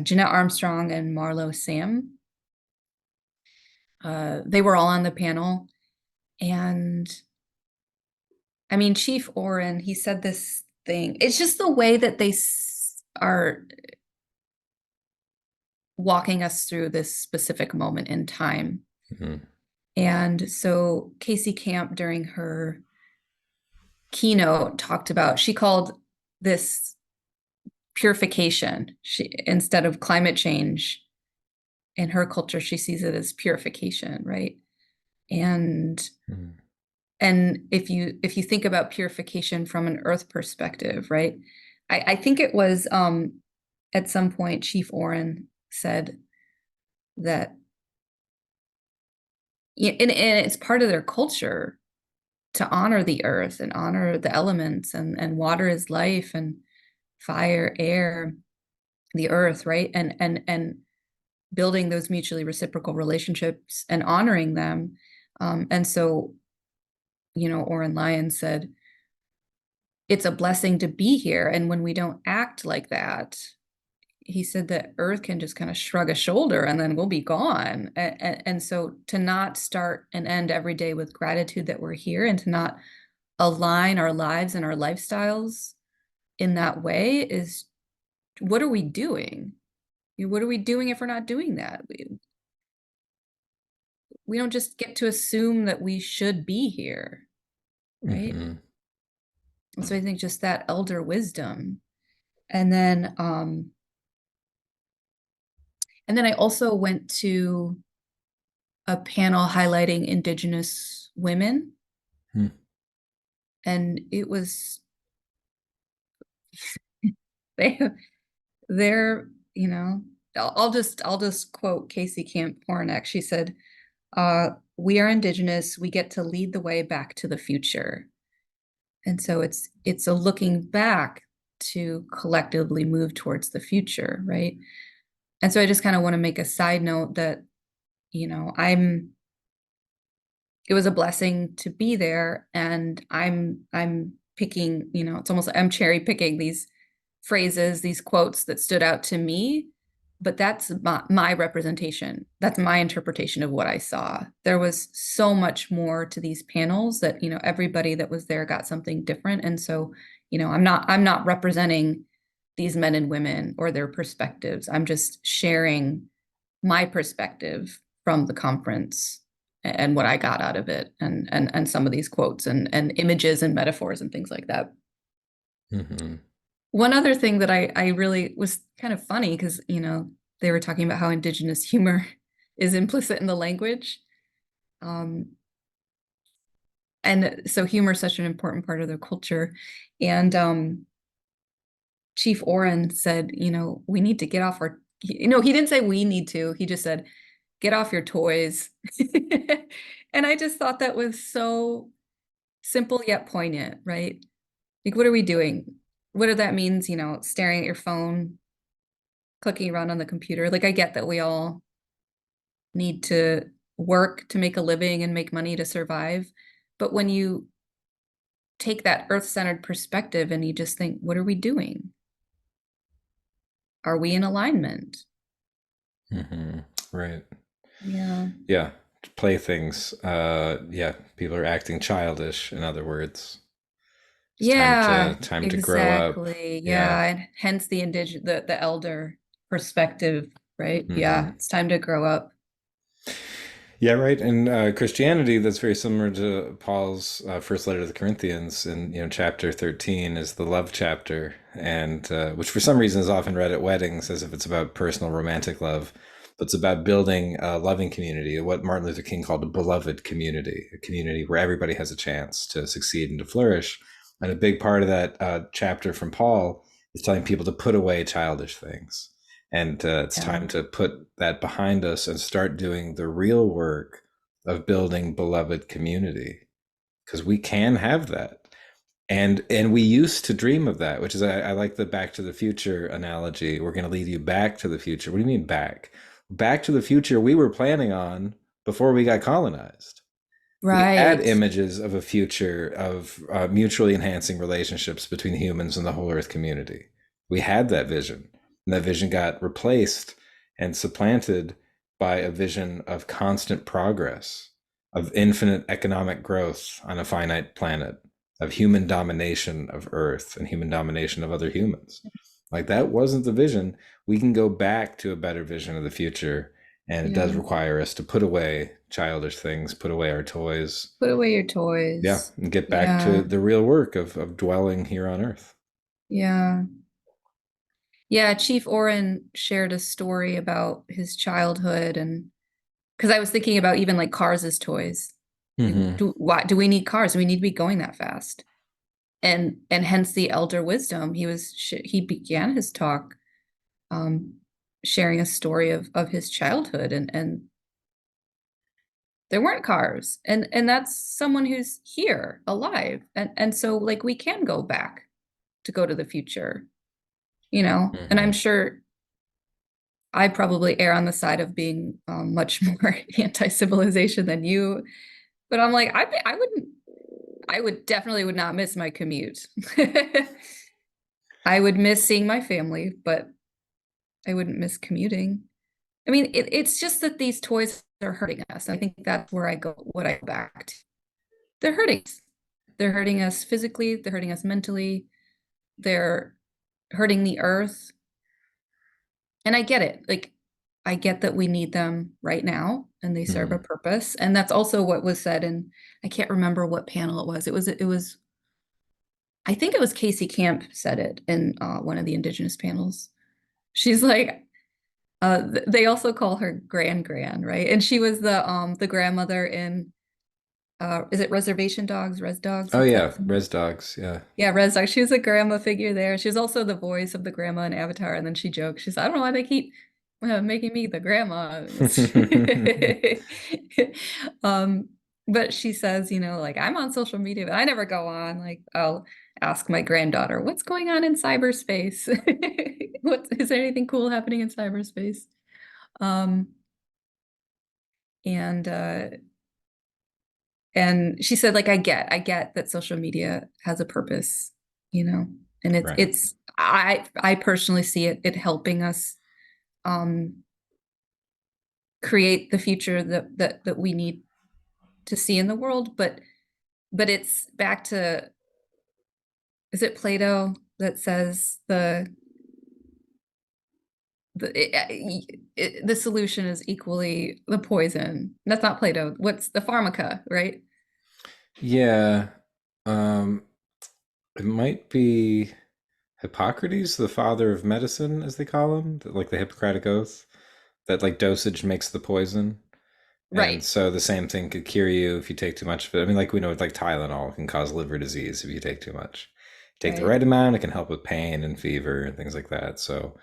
Jeanette Armstrong and Marlo Sam. They were all on the panel. And I mean, Chief Oren, he said this thing. It's just the way that they are walking us through this specific moment in time. And so Casey Camp, during her keynote, talked about, she called this purification. Instead of climate change, in her culture, she sees it as purification, right? And if you think about purification from an earth perspective, right? I think it was at some point Chief Oren said that, and it's part of their culture to honor the earth and honor the elements, and water is life, and fire, air, the earth, right? And building those mutually reciprocal relationships and honoring them. And so, Oren Lyon said, it's a blessing to be here. And when we don't act like that, he said that Earth can just kind of shrug a shoulder and then we'll be gone. And so to not start and end every day with gratitude that we're here, and to not align our lives and our lifestyles in that way, is, what are we doing? What are we doing if we're not doing that? We don't just get to assume that we should be here, right? And so I think just that elder wisdom. And then I also went to a panel highlighting Indigenous women. And it was, they're, I'll just quote Casey Camp Hornak. She said, we are Indigenous, we get to lead the way back to the future. And so it's a looking back to collectively move towards the future, right? And so I just kind of want to make a side note that, it was a blessing to be there, and I'm picking, it's almost like I'm cherry picking these phrases, these quotes that stood out to me, but that's my representation. That's my interpretation of what I saw. There was so much more to these panels that, everybody that was there got something different. And so, I'm not representing these men and women or their perspectives. I'm just sharing my perspective from the conference and what I got out of it, and some of these quotes and images and metaphors and things like that. Mm-hmm. One other thing that I really was kind of funny, because they were talking about how Indigenous humor is implicit in the language, and so humor is such an important part of their culture. And Chief Oren said, we need to get off our. He didn't say we need to. He just said, get off your toys. And I just thought that was so simple yet poignant, right? Like, what are we doing? What that means, staring at your phone, clicking around on the computer. Like, I get that we all need to work to make a living and make money to survive. But when you take that earth-centered perspective and you just think, what are we doing? Are we in alignment? Mm-hmm. Right. Yeah. Yeah. Playthings. Yeah. People are acting childish, in other words. It's Yeah, time to grow up. exactly. Yeah. Yeah, and hence the elder perspective, right? Mm-hmm. Yeah, it's time to grow up. Yeah, right. In Christianity, that's very similar to Paul's first letter to the Corinthians, and chapter 13 is the love chapter, and which for some reason is often read at weddings as if it's about personal romantic love, but it's about building a loving community, what Martin Luther King called a beloved community, a community where everybody has a chance to succeed and to flourish. And a big part of that chapter from Paul is telling people to put away childish things. And it's Yeah. time to put that behind us and start doing the real work of building beloved community, because we can have that. And we used to dream of that, which is, I like the Back to the Future analogy. We're going to lead you back to the future. What do you mean back? Back to the future we were planning on before we got colonized. We had Right. images of a future of mutually enhancing relationships between humans and the whole Earth community. We had that vision, and that vision got replaced and supplanted by a vision of constant progress, of infinite economic growth on a finite planet, of human domination of Earth and human domination of other humans. Like, that wasn't the vision. We can go back to a better vision of the future, and it does Yeah. require us to put away childish things, put away our toys. Put away your Yeah, toys. and get back to Yeah. the real work of dwelling here on Earth. Yeah. Yeah, Chief Oren shared a story about his childhood, and because I was thinking about even like cars as toys. Mm-hmm. Why do we need cars? Do we need to be going that fast? And hence the elder wisdom. He began his talk um, sharing a story of his childhood, and there weren't cars, and that's someone who's here alive, and so like we can go back to go to the future, and I'm Mm-hmm. sure I probably err on the side of being much more anti-civilization than you, but I'm like, I would definitely would not miss my commute. I would miss seeing my family, but I wouldn't miss commuting. I mean, it's just that these toys are hurting us. I think that's where what I go back to. They're hurting us. They're hurting us physically, they're hurting us mentally, they're hurting the earth. And I get it. Like, I get that we need them right now and they serve a Mm-hmm. purpose. And that's also what was said in, I can't remember what panel it was. I think it was Casey Camp said it in one of the Indigenous panels. She's like, they also call her Gran, right? And she was the grandmother in is it Reservation Dogs, Res Dogs? Oh What's that? yeah, res dogs. Yeah. Yeah, Res Dogs. She was a grandma figure there. She was also the voice of the grandma in Avatar. And then she joked, she's, I don't know why they keep making me the grandma. um, but she says, like, I'm on social media, but I never go on. Like, I'll ask my granddaughter, what's going on in cyberspace? Is there anything cool happening in cyberspace? Um, and and she said, like, I get that social media has a purpose, and Right. it's I personally see it helping us um, create the future that we need to see in the world. But it's back to, is it Plato that says the solution is equally the poison? That's not Plato. What's the pharmaca, right? Yeah. Um, it might be Hippocrates, the father of medicine, as they call him, like the Hippocratic Oath, that like dosage makes the poison. And Right, so the same thing could cure you if you take too much of it. I mean, like we know, like Tylenol can cause liver disease if you take too much. Take the right. right amount, it can help with pain and fever and things like that. So,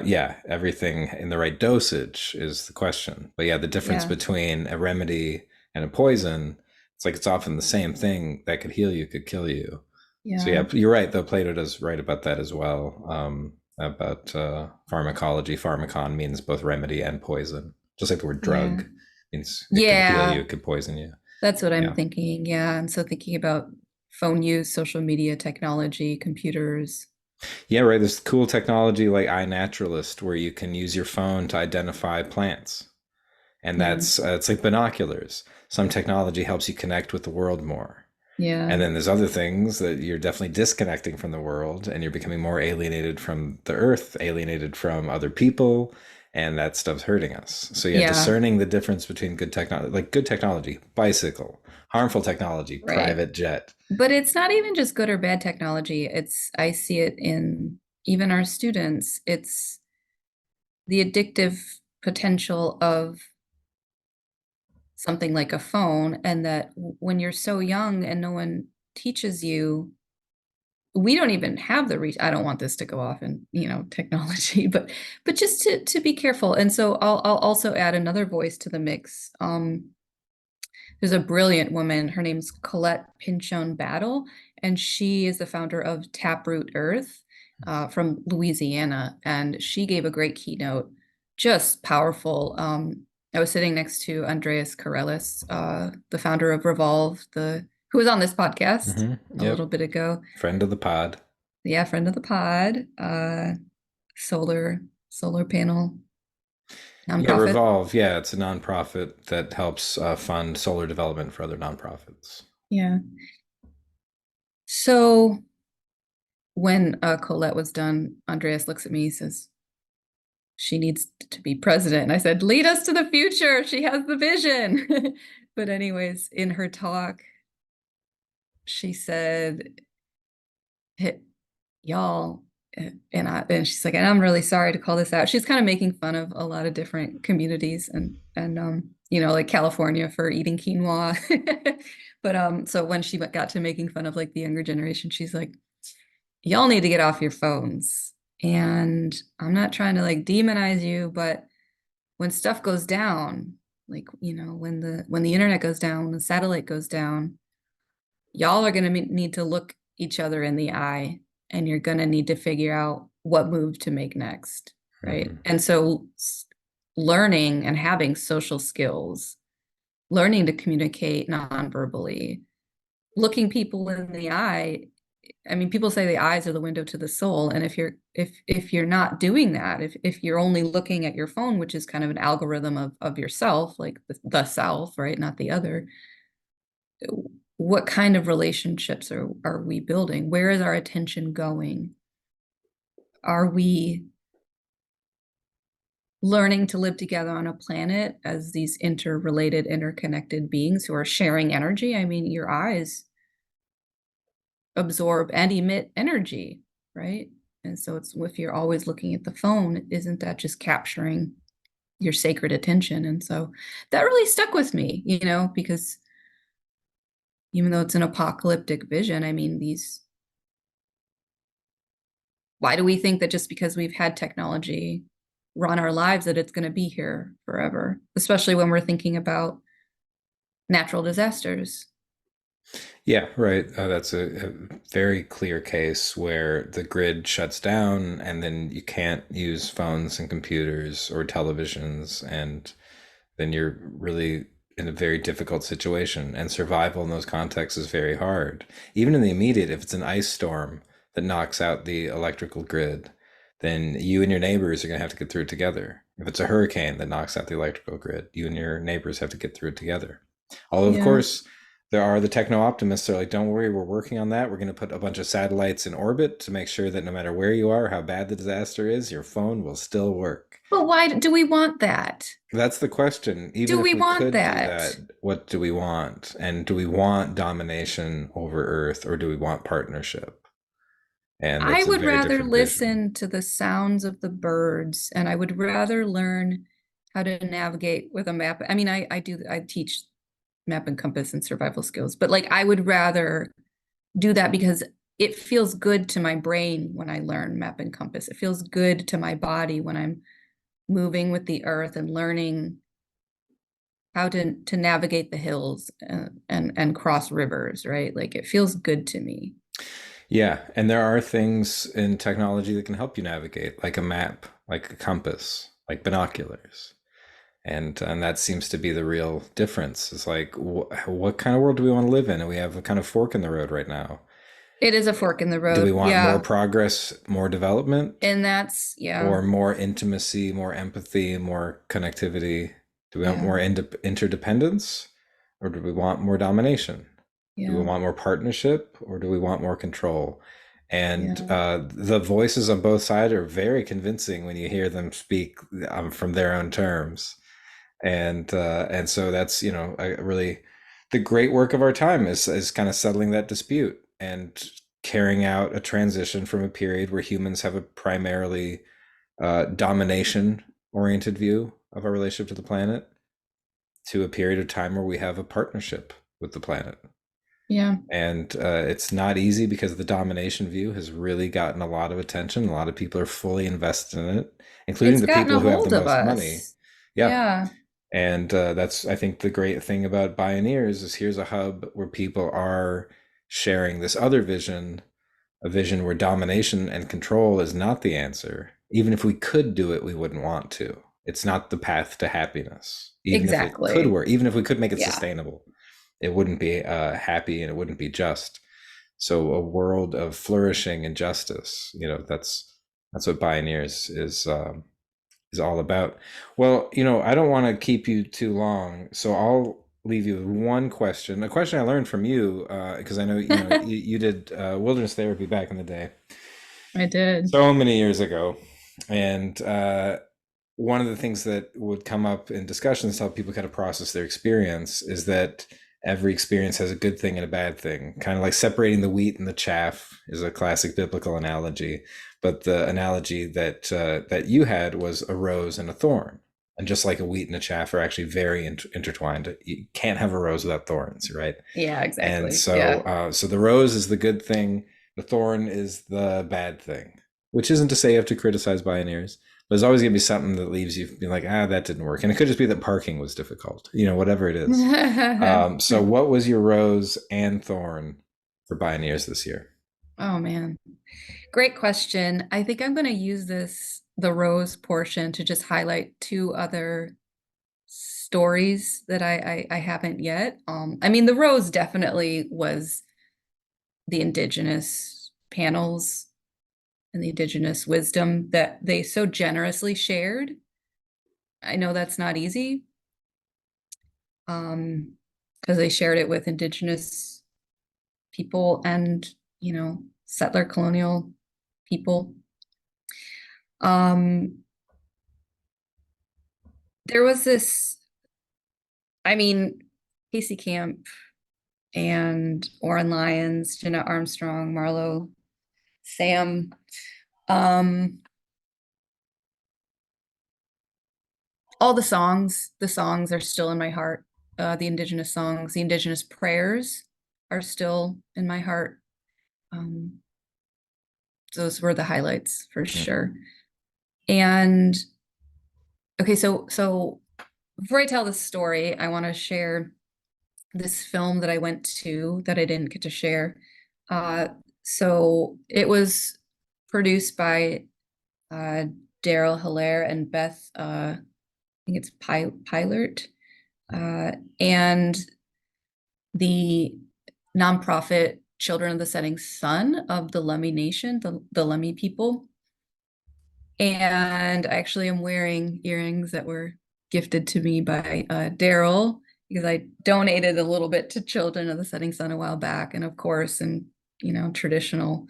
yeah, everything in the right dosage is the question. But yeah, the difference Yeah, between a remedy and a poison, it's like it's often the same thing that could heal you, could kill you. So yeah, yeah, you're right. Though Plato does write about that as well. About pharmacology. Pharmacon means both remedy and poison, just like the word yeah. drug means it could heal you, Yeah, it could poison you. that's what I'm Yeah, thinking. Yeah. And so thinking about phone use, social media technology, computers. yeah, right. There's cool technology like iNaturalist where you can use your phone to identify plants, and Mm, that's it's like binoculars. Some technology helps you connect with the world more. yeah, And then there's other things that you're definitely disconnecting from the world and you're becoming more alienated from the earth, alienated from other people, and that stuff's hurting us. So yeah, yeah, discerning the difference between good technology, bicycle, harmful technology, right. private jet. But it's not even just good or bad technology. I see it in even our students. It's the addictive potential of something like a phone, and that when you're so young and no one teaches you, we don't even have the reach. I don't want this to go off in, technology, but just to be careful. And so I'll also add another voice to the mix. There's a brilliant woman. Her name's Colette Pinchon Battle, and she is the founder of Taproot Earth from Louisiana. And she gave a great keynote, just powerful. I was sitting next to Andreas Karelis, the founder of Revolve, who was on this podcast a little Yep. bit ago. Friend of the pod. Yeah, friend of the pod, solar panel Yeah, nonprofit. Revolve. Yeah, it's a nonprofit that helps fund solar development for other nonprofits. Yeah. So when Colette was done, Andreas looks at me, he says, she needs to be president. And I said, lead us to the future. She has the vision. But anyways, in her talk, she said, hey, y'all, and she's like, and I'm really sorry to call this out. She's kind of making fun of a lot of different communities and like California for eating quinoa. But so when she got to making fun of like the younger generation, she's like, y'all need to get off your phones. And I'm not trying to like demonize you, but when stuff goes down, like, when the internet goes down, when the satellite goes down, y'all are going to need to look each other in the eye, and you're going to need to figure out what move to make next, right? Hmm. And so learning and having social skills, learning to communicate non-verbally, looking people in the eye. I mean, people say the eyes are the window to the soul, and if you're not doing that, if you're only looking at your phone, which is kind of an algorithm of yourself, like the self, right, not the other, what kind of relationships are we building? Where is our attention going? Are we learning to live together on a planet as these interrelated, interconnected beings who are sharing energy? I mean, your eyes absorb and emit energy, right? And so it's, if you're always looking at the phone, isn't that just capturing your sacred attention? And so that really stuck with me, because even though it's an apocalyptic vision, I mean, why do we think that just because we've had technology run our lives that it's going to be here forever, especially when we're thinking about natural disasters? Yeah, right. That's a very clear case where the grid shuts down and then you can't use phones and computers or televisions, and then you're really in a very difficult situation. And survival in those contexts is very hard. Even in the immediate, if it's an ice storm, that knocks out the electrical grid, then you and your neighbors are going to have to get through it together. If it's a hurricane that knocks out the electrical grid, you and your neighbors have to get through it together. Although, of Yeah. course, there are the techno optimists that are like, don't worry, we're working on that. We're going to put a bunch of satellites in orbit to make sure that no matter where you are, how bad the disaster is, your phone will still work. But why do we want that? That's the question. Even Do if we we want could do that, that? what do we want? And do we want domination over Earth, or do we want partnership? And I that's a would very rather different vision. listen to the sounds of the birds, and I would rather learn how to navigate with a map. I mean, I teach map and compass and survival skills, but like I would rather do that because it feels good to my brain when I learn map and compass. It feels good to my body when I'm moving with the earth and learning how to navigate the hills and cross rivers, right? Like it feels good to me. Yeah, and there are things in technology that can help you navigate, like a map, like a compass, like binoculars. And that seems to be the real difference. It's like, what kind of world do we want to live in? And we have a kind of fork in the road right now. It is a fork in the Do we road. want more Yeah. progress, more development, And that's, yeah, or more intimacy, more empathy, more connectivity? Do we want yeah, more interdependence, or do we want more domination? Do we yeah, want more partnership, or do we want more control? And yeah. the voices on both sides are very convincing when you hear them speak from their own terms. And so that's, really the great work of our time is kind of settling that dispute and carrying out a transition from a period where humans have a primarily domination oriented view of our relationship to the planet to a period of time where we have a partnership with the planet. Yeah. And it's not easy because the domination view has really gotten a lot of attention. A lot of people are fully invested in it, including It's the gotten people a who have the hold of most money. us. Yeah. Yeah. And that's, I think, the great thing about Bioneers is here's a hub where people are sharing this other vision, a vision where domination and control is not the answer. Even if we could do it, we wouldn't want to. It's not the path to happiness. Even if it could Exactly. work, even if we could make it Yeah. sustainable, it wouldn't be happy and it wouldn't be just. So a world of flourishing and justice, that's what Bioneers is all about. Well, I don't want to keep you too long, so I'll leave you with one question. A question I learned from you, because I know you did wilderness therapy back in the day, I did. so many years ago, and one of the things that would come up in discussions to help people kind of process their experience is that every experience has a good thing and a bad thing. Kind of like separating the wheat and the chaff is a classic biblical analogy. But the analogy that you had was a rose and a thorn. And just like a wheat and a chaff are actually very intertwined. You can't have a rose without thorns, right? Yeah, And exactly. so, Yeah. so the rose is the good thing, the thorn is the bad thing. Which isn't to say you have to criticize Bioneers, but there's always going to be something that leaves you being like, that didn't work. And it could just be that parking was difficult, whatever it is. So, what was your rose and thorn for Bioneers this year? Oh man. Great question. I think I'm going to use the rose portion to just highlight two other stories that I haven't yet. I mean, the rose definitely was the Indigenous panels and the Indigenous wisdom that they so generously shared. I know that's not easy, because they shared it with Indigenous people and, settler colonial people. Um, there was this, I mean, Casey Camp and Orrin Lyons, Jeanette Armstrong, Marlo, Sam. Um, all the songs are still in my heart. The Indigenous songs, the Indigenous prayers are still in my heart. Um, those were the highlights for sure. And okay, so before I tell this story, I want to share this film that I went to that I didn't get to share. Uh, so it was produced by uh, Daryl Hilaire and Beth, I think it's Pilot, and the nonprofit children of the setting sun of the Lummi Nation, the Lummi people. And I actually am wearing earrings that were gifted to me by Daryl, because I donated a little bit to Children of the Setting Sun a while back. And of course, in traditional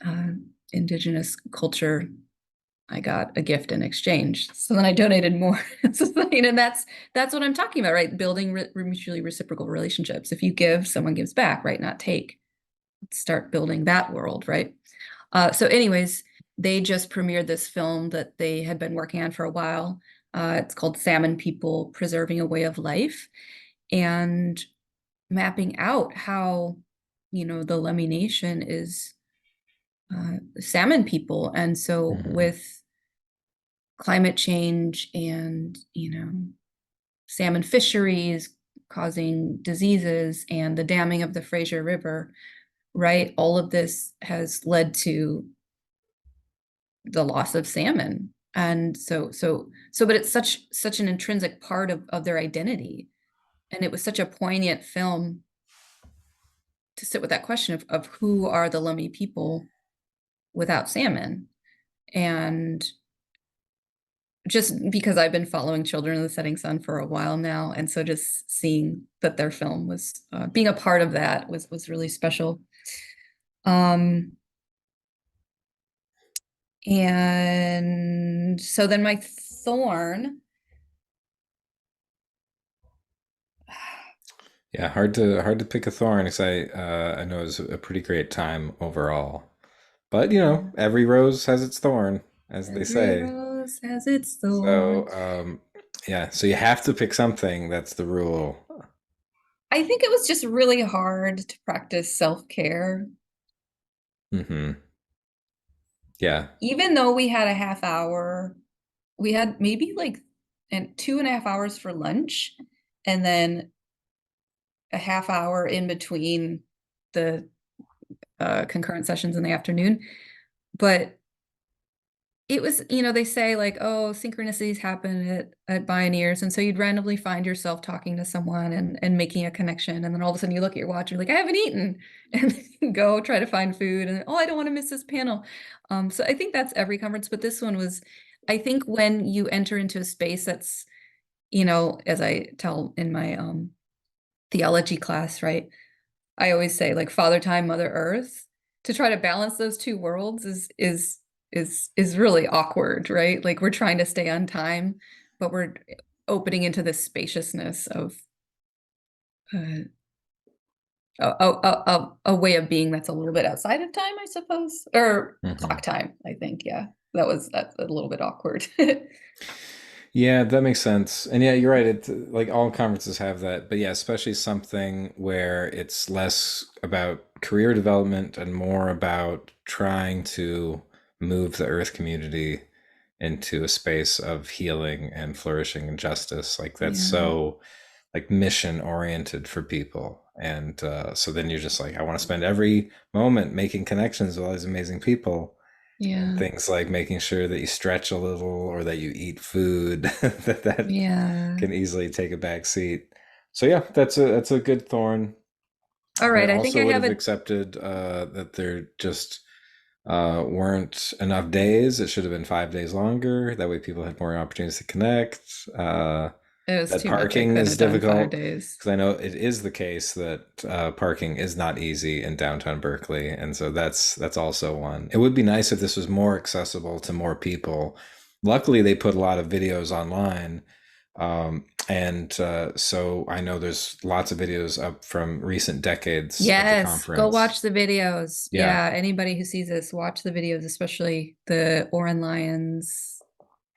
uh, Indigenous culture, I got a gift in exchange. So then I donated more. And that's what I'm talking about, right? Building mutually reciprocal relationships. If you give, someone gives back, right? Not take. Let's start building that world, right? So anyways, they just premiered this film that they had been working on for a while. It's called Salmon People Preserving a Way of Life, and mapping out how, the Lummi Nation is salmon people. And so with climate change and, salmon fisheries causing diseases and the damming of the Fraser River, right? All of this has led to the loss of salmon. And but it's such an intrinsic part of their identity. And it was such a poignant film to sit with that question of who are the Lummi people without salmon. And just because I've been following Children of the Setting Sun for a while now, and so just seeing that their film was being a part of that was really special. And so then my thorn. Yeah, hard to pick a thorn because I know it was a pretty great time overall. But every rose has its thorn, as they Every say. rose has its thorn. So yeah, so you have to pick something. That's the rule. I think it was just really hard to practice self-care. Mm-hmm. Yeah. Even though we had a half hour, we had maybe like 2.5 hours for lunch, and then a half hour in between the concurrent sessions in the afternoon. But it was, they say like, oh, synchronicities happen at Bioneers. And so you'd randomly find yourself talking to someone and making a connection. And then all of a sudden you look at your watch, you're like, I haven't eaten. And you go try to find food. And oh, I don't want to miss this panel. So I think that's every conference. But this one was, I think when you enter into a space that's, as I tell in my theology class, right? I always say like Father Time, Mother Earth, to try to balance those two worlds is really awkward, right? Like we're trying to stay on time, but we're opening into this spaciousness of uh, a way of being that's a little bit outside of time, I suppose, or Mm-hmm. clock time. I think, yeah, that's a little bit awkward. Yeah, that makes sense. And yeah, you're right. It like all conferences have that, but yeah, especially something where it's less about career development and more about trying to move the Earth community into a space of healing and flourishing and justice. Like that's Yeah, so like mission oriented for people. And so then you're just like, I want to spend every moment making connections with all these amazing people. And yeah, things like making sure that you stretch a little or that you eat food that yeah. can easily take a back seat. So yeah, that's a good thorn. All I right, I think also I would have have a. accepted that there just weren't enough days. It should have been 5 days longer. That way people had more opportunities to connect. It was That too much. I parking couldn't is have done five difficult days. because I know it is the case that parking is not easy in downtown Berkeley, and so that's also one. It would be nice if this was more accessible to more people. Luckily, they put a lot of videos online, and so I know there's lots of videos up from recent decades of the Yes, go conference. watch the videos. Yeah, Yeah, anybody who sees this, watch the videos, especially the Oren Lions,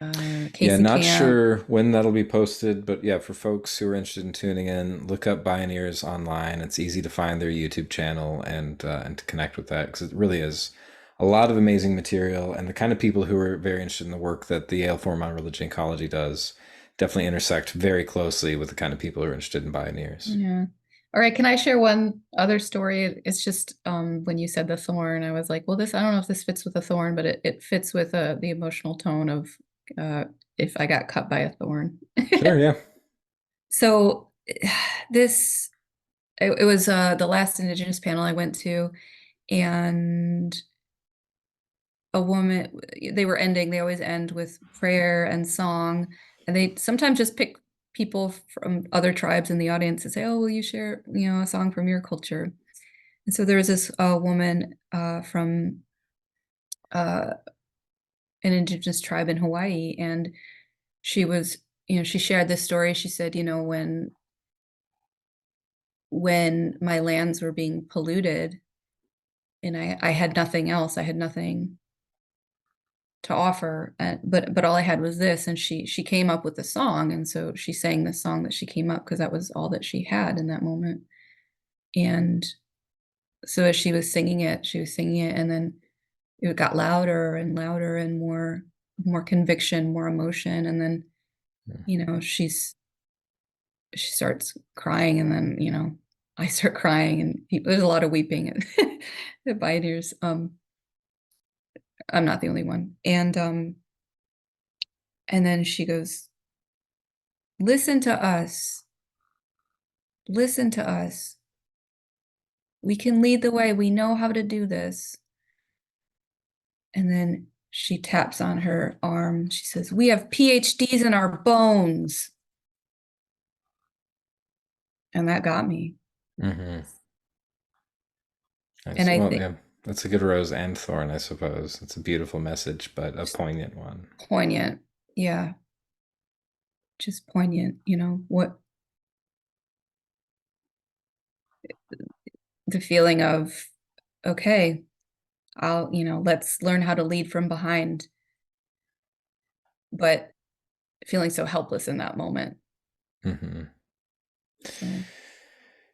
yeah, Casey not Camp. sure when that'll be posted, but yeah, for folks who are interested in tuning in, look up Bioneers online. It's easy to find their YouTube channel and to connect with that because it really is a lot of amazing material and the kind of people who are very interested in the work that the Yale Forum on Religion Ecology does definitely intersect very closely with the kind of people who are interested in Bioneers. Yeah. All right, can I share one other story? It's just when you said the thorn, I was like, well, this I don't know if this fits with the thorn, but it fits with the emotional tone of uh, if I got cut by a thorn. Sure, yeah. So this it was the last Indigenous panel I went to, and a woman, they were ending, they always end with prayer and song, and they sometimes just pick people from other tribes in the audience and say, oh, will you share, a song from your culture? And so there was this woman from an Indigenous tribe in Hawaii, and she was, she shared this story. She said, when my lands were being polluted and I had nothing else, I had nothing to offer, but all I had was this. And she came up with a song, and so she sang this song that she came up because that was all that she had in that moment. And so as she was singing it, and then it got louder and louder and more conviction, more emotion, and then she starts crying, and then I start crying, and there's a lot of weeping at the Bioneers. I'm not the only one. And then she goes, listen to us. Listen to us. We can lead the way. We know how to do this. And then she taps on her arm. She says, we have PhDs in our bones. And that got me. Mm-hmm. And I think yeah, that's a good rose and thorn, I suppose. It's a beautiful message, but a poignant one. Poignant. Yeah. Just poignant, what the feeling of, okay, let's learn how to lead from behind, but feeling so helpless in that moment. Mm-hmm. So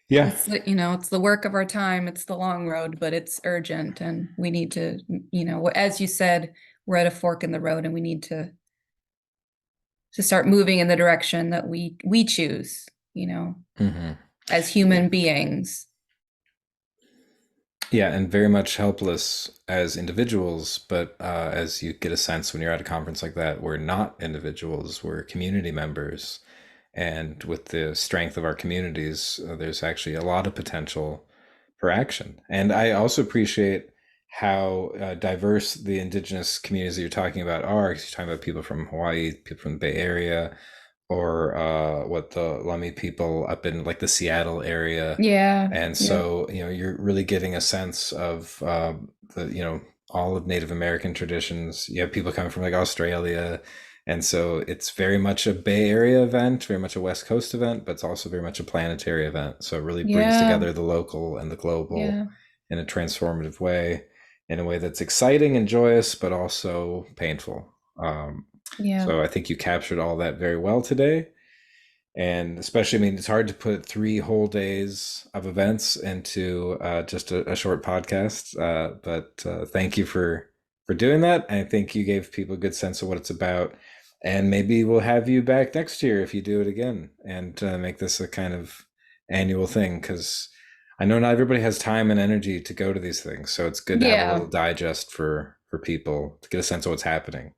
yeah, it's the work of our time. It's the long road, but it's urgent, and we need to, as you said, we're at a fork in the road, and we need to start moving in the direction that we choose, mm-hmm. as human beings. Yeah, and very much helpless as individuals, but as you get a sense when you're at a conference like that, we're not individuals, we're community members. And with the strength of our communities, there's actually a lot of potential for action. And I also appreciate how diverse the indigenous communities that you're talking about are, because you're talking about people from Hawaii, people from the Bay Area, or what the Lummi people up in like the Seattle area. Yeah. And so, you're really getting a sense of all of Native American traditions. You have people coming from like Australia. And so it's very much a Bay Area event, very much a West Coast event, but it's also very much a planetary event. So it really brings together the local and the global in a transformative way, in a way that's exciting and joyous, but also painful. So I think you captured all that very well today. And especially, it's hard to put 3 whole days of events into just a short podcast. But thank you for doing that. I think you gave people a good sense of what it's about. And maybe we'll have you back next year if you do it again, and make this a kind of annual thing, because I know not everybody has time and energy to go to these things. So it's good to have a little digest for people to get a sense of what's happening,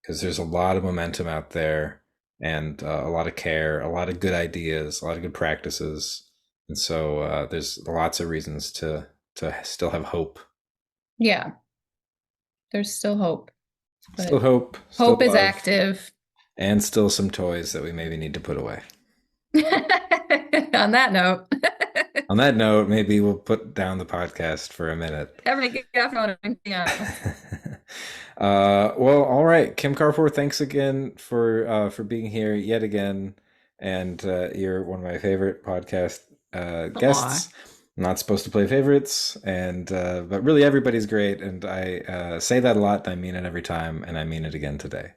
because there's a lot of momentum out there, and a lot of care, a lot of good ideas, a lot of good practices. And so there's lots of reasons to still have hope. Yeah. There's still hope. Still hope. Still hope is love, active. and still some toys that we maybe need to put away. On that note. On that note, maybe we'll put down the podcast for a minute. Having a good on anything else. Well, all right, Kim Carfore, thanks again for being here yet again, and you're one of my favorite podcast guests. I'm not supposed to play favorites, and but really everybody's great, and I say that a lot, and I mean it every time, and I mean it again today.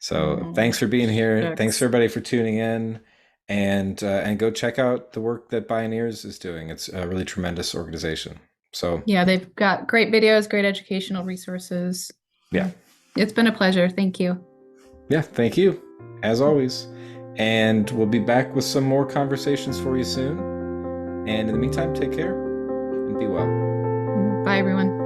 So thanks for being here. Thanks for everybody for tuning in, and go check out the work that Bioneers is doing. It's a really tremendous organization. So yeah, they've got great videos, great educational resources. Yeah. It's been a pleasure. Thank you. Yeah, thank you, as always. And we'll be back with some more conversations for you soon. And in the meantime, take care and be well. Bye, everyone.